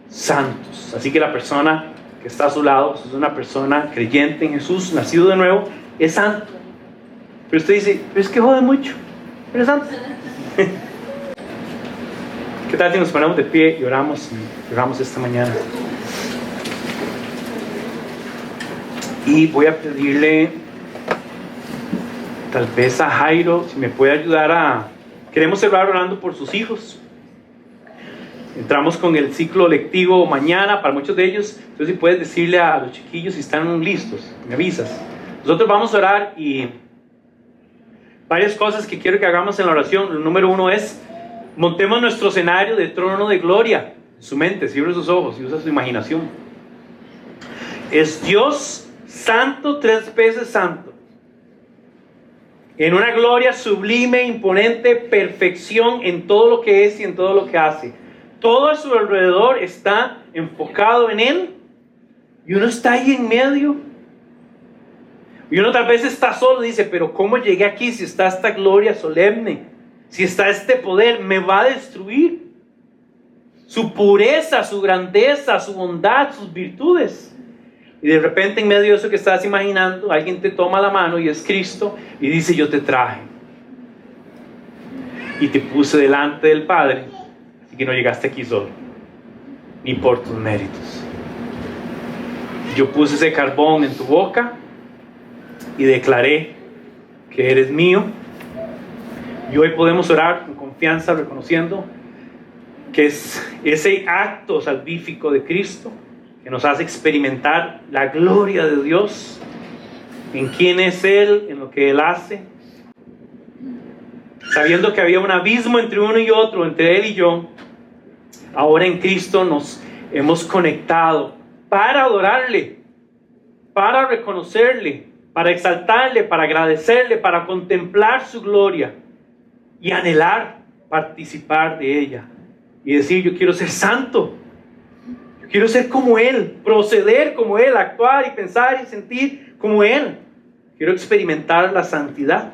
santos. Así que la persona que está a su lado, si es una persona creyente en Jesús, nacido de nuevo, es santo. Pero usted dice, pero es que jode mucho, pero es santo. tal si nos ponemos de pie y oramos esta mañana? Y voy a pedirle tal vez a Jairo si me puede ayudar queremos cerrar orando por sus hijos. Entramos con el ciclo lectivo mañana para muchos de ellos. Entonces, si puedes decirle a los chiquillos si están listos, me avisas. Nosotros vamos a orar y varias cosas que quiero que hagamos en la oración. El número 1 es: montemos nuestro escenario de trono de gloria en su mente. Cierre sus ojos y usa su imaginación. Es Dios santo, 3 veces santo, en una gloria sublime, imponente, perfección en todo lo que es y en todo lo que hace. Todo a su alrededor está enfocado en Él y uno está ahí en medio. Y uno tal vez está solo y dice: pero ¿cómo llegué aquí si está esta gloria solemne? Si está este poder, me va a destruir. Su pureza, su grandeza, su bondad, sus virtudes. Y de repente, en medio de eso que estás imaginando, alguien te toma la mano y es Cristo y dice: yo te traje y te puse delante del Padre, así que no llegaste aquí solo, ni por tus méritos. Yo puse ese carbón en tu boca y declaré que eres mío. Y hoy podemos orar con confianza, reconociendo que es ese acto salvífico de Cristo que nos hace experimentar la gloria de Dios en quién es Él, en lo que Él hace, sabiendo que había un abismo entre uno y otro, entre Él y yo. Ahora en Cristo nos hemos conectado para adorarle, para reconocerle, para exaltarle, para agradecerle, para contemplar su gloria y anhelar participar de ella y decir: yo quiero ser santo. Quiero ser como Él, proceder como Él, actuar y pensar y sentir como Él. Quiero experimentar la santidad.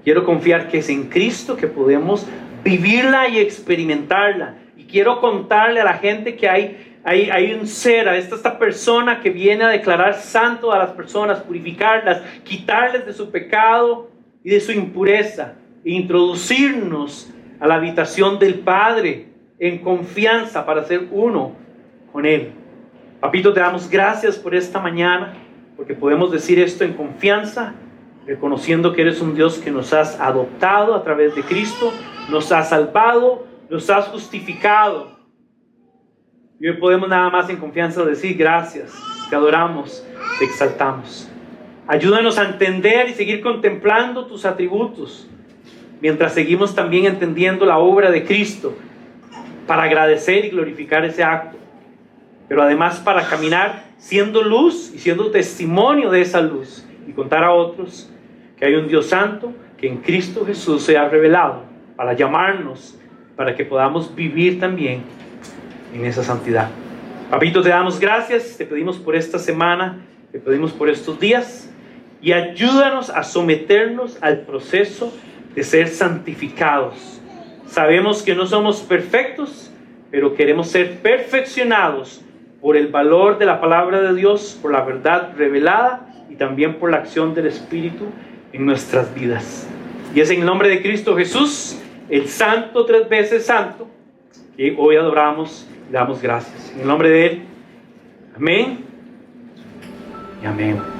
Quiero confiar que es en Cristo que podemos vivirla y experimentarla. Y quiero contarle a la gente que hay un ser, esta persona que viene a declarar santo a las personas, purificarlas, quitarles de su pecado y de su impureza, e introducirnos a la habitación del Padre en confianza para ser uno con Él. Papito, te damos gracias por esta mañana, porque podemos decir esto en confianza, reconociendo que eres un Dios que nos has adoptado a través de Cristo, nos has salvado, nos has justificado. Y hoy podemos nada más en confianza decir: gracias, te adoramos, te exaltamos. Ayúdanos a entender y seguir contemplando tus atributos, mientras seguimos también entendiendo la obra de Cristo, para agradecer y glorificar ese acto, pero además para caminar siendo luz y siendo testimonio de esa luz, y contar a otros que hay un Dios santo que en Cristo Jesús se ha revelado para llamarnos, para que podamos vivir también en esa santidad. Papito, te damos gracias, te pedimos por esta semana, te pedimos por estos días, y ayúdanos a someternos al proceso de ser santificados. Sabemos que no somos perfectos, pero queremos ser perfeccionados por el valor de la palabra de Dios, por la verdad revelada y también por la acción del Espíritu en nuestras vidas. Y es en el nombre de Cristo Jesús, el Santo, 3 veces santo, que hoy adoramos y damos gracias. En el nombre de Él, amén y amén.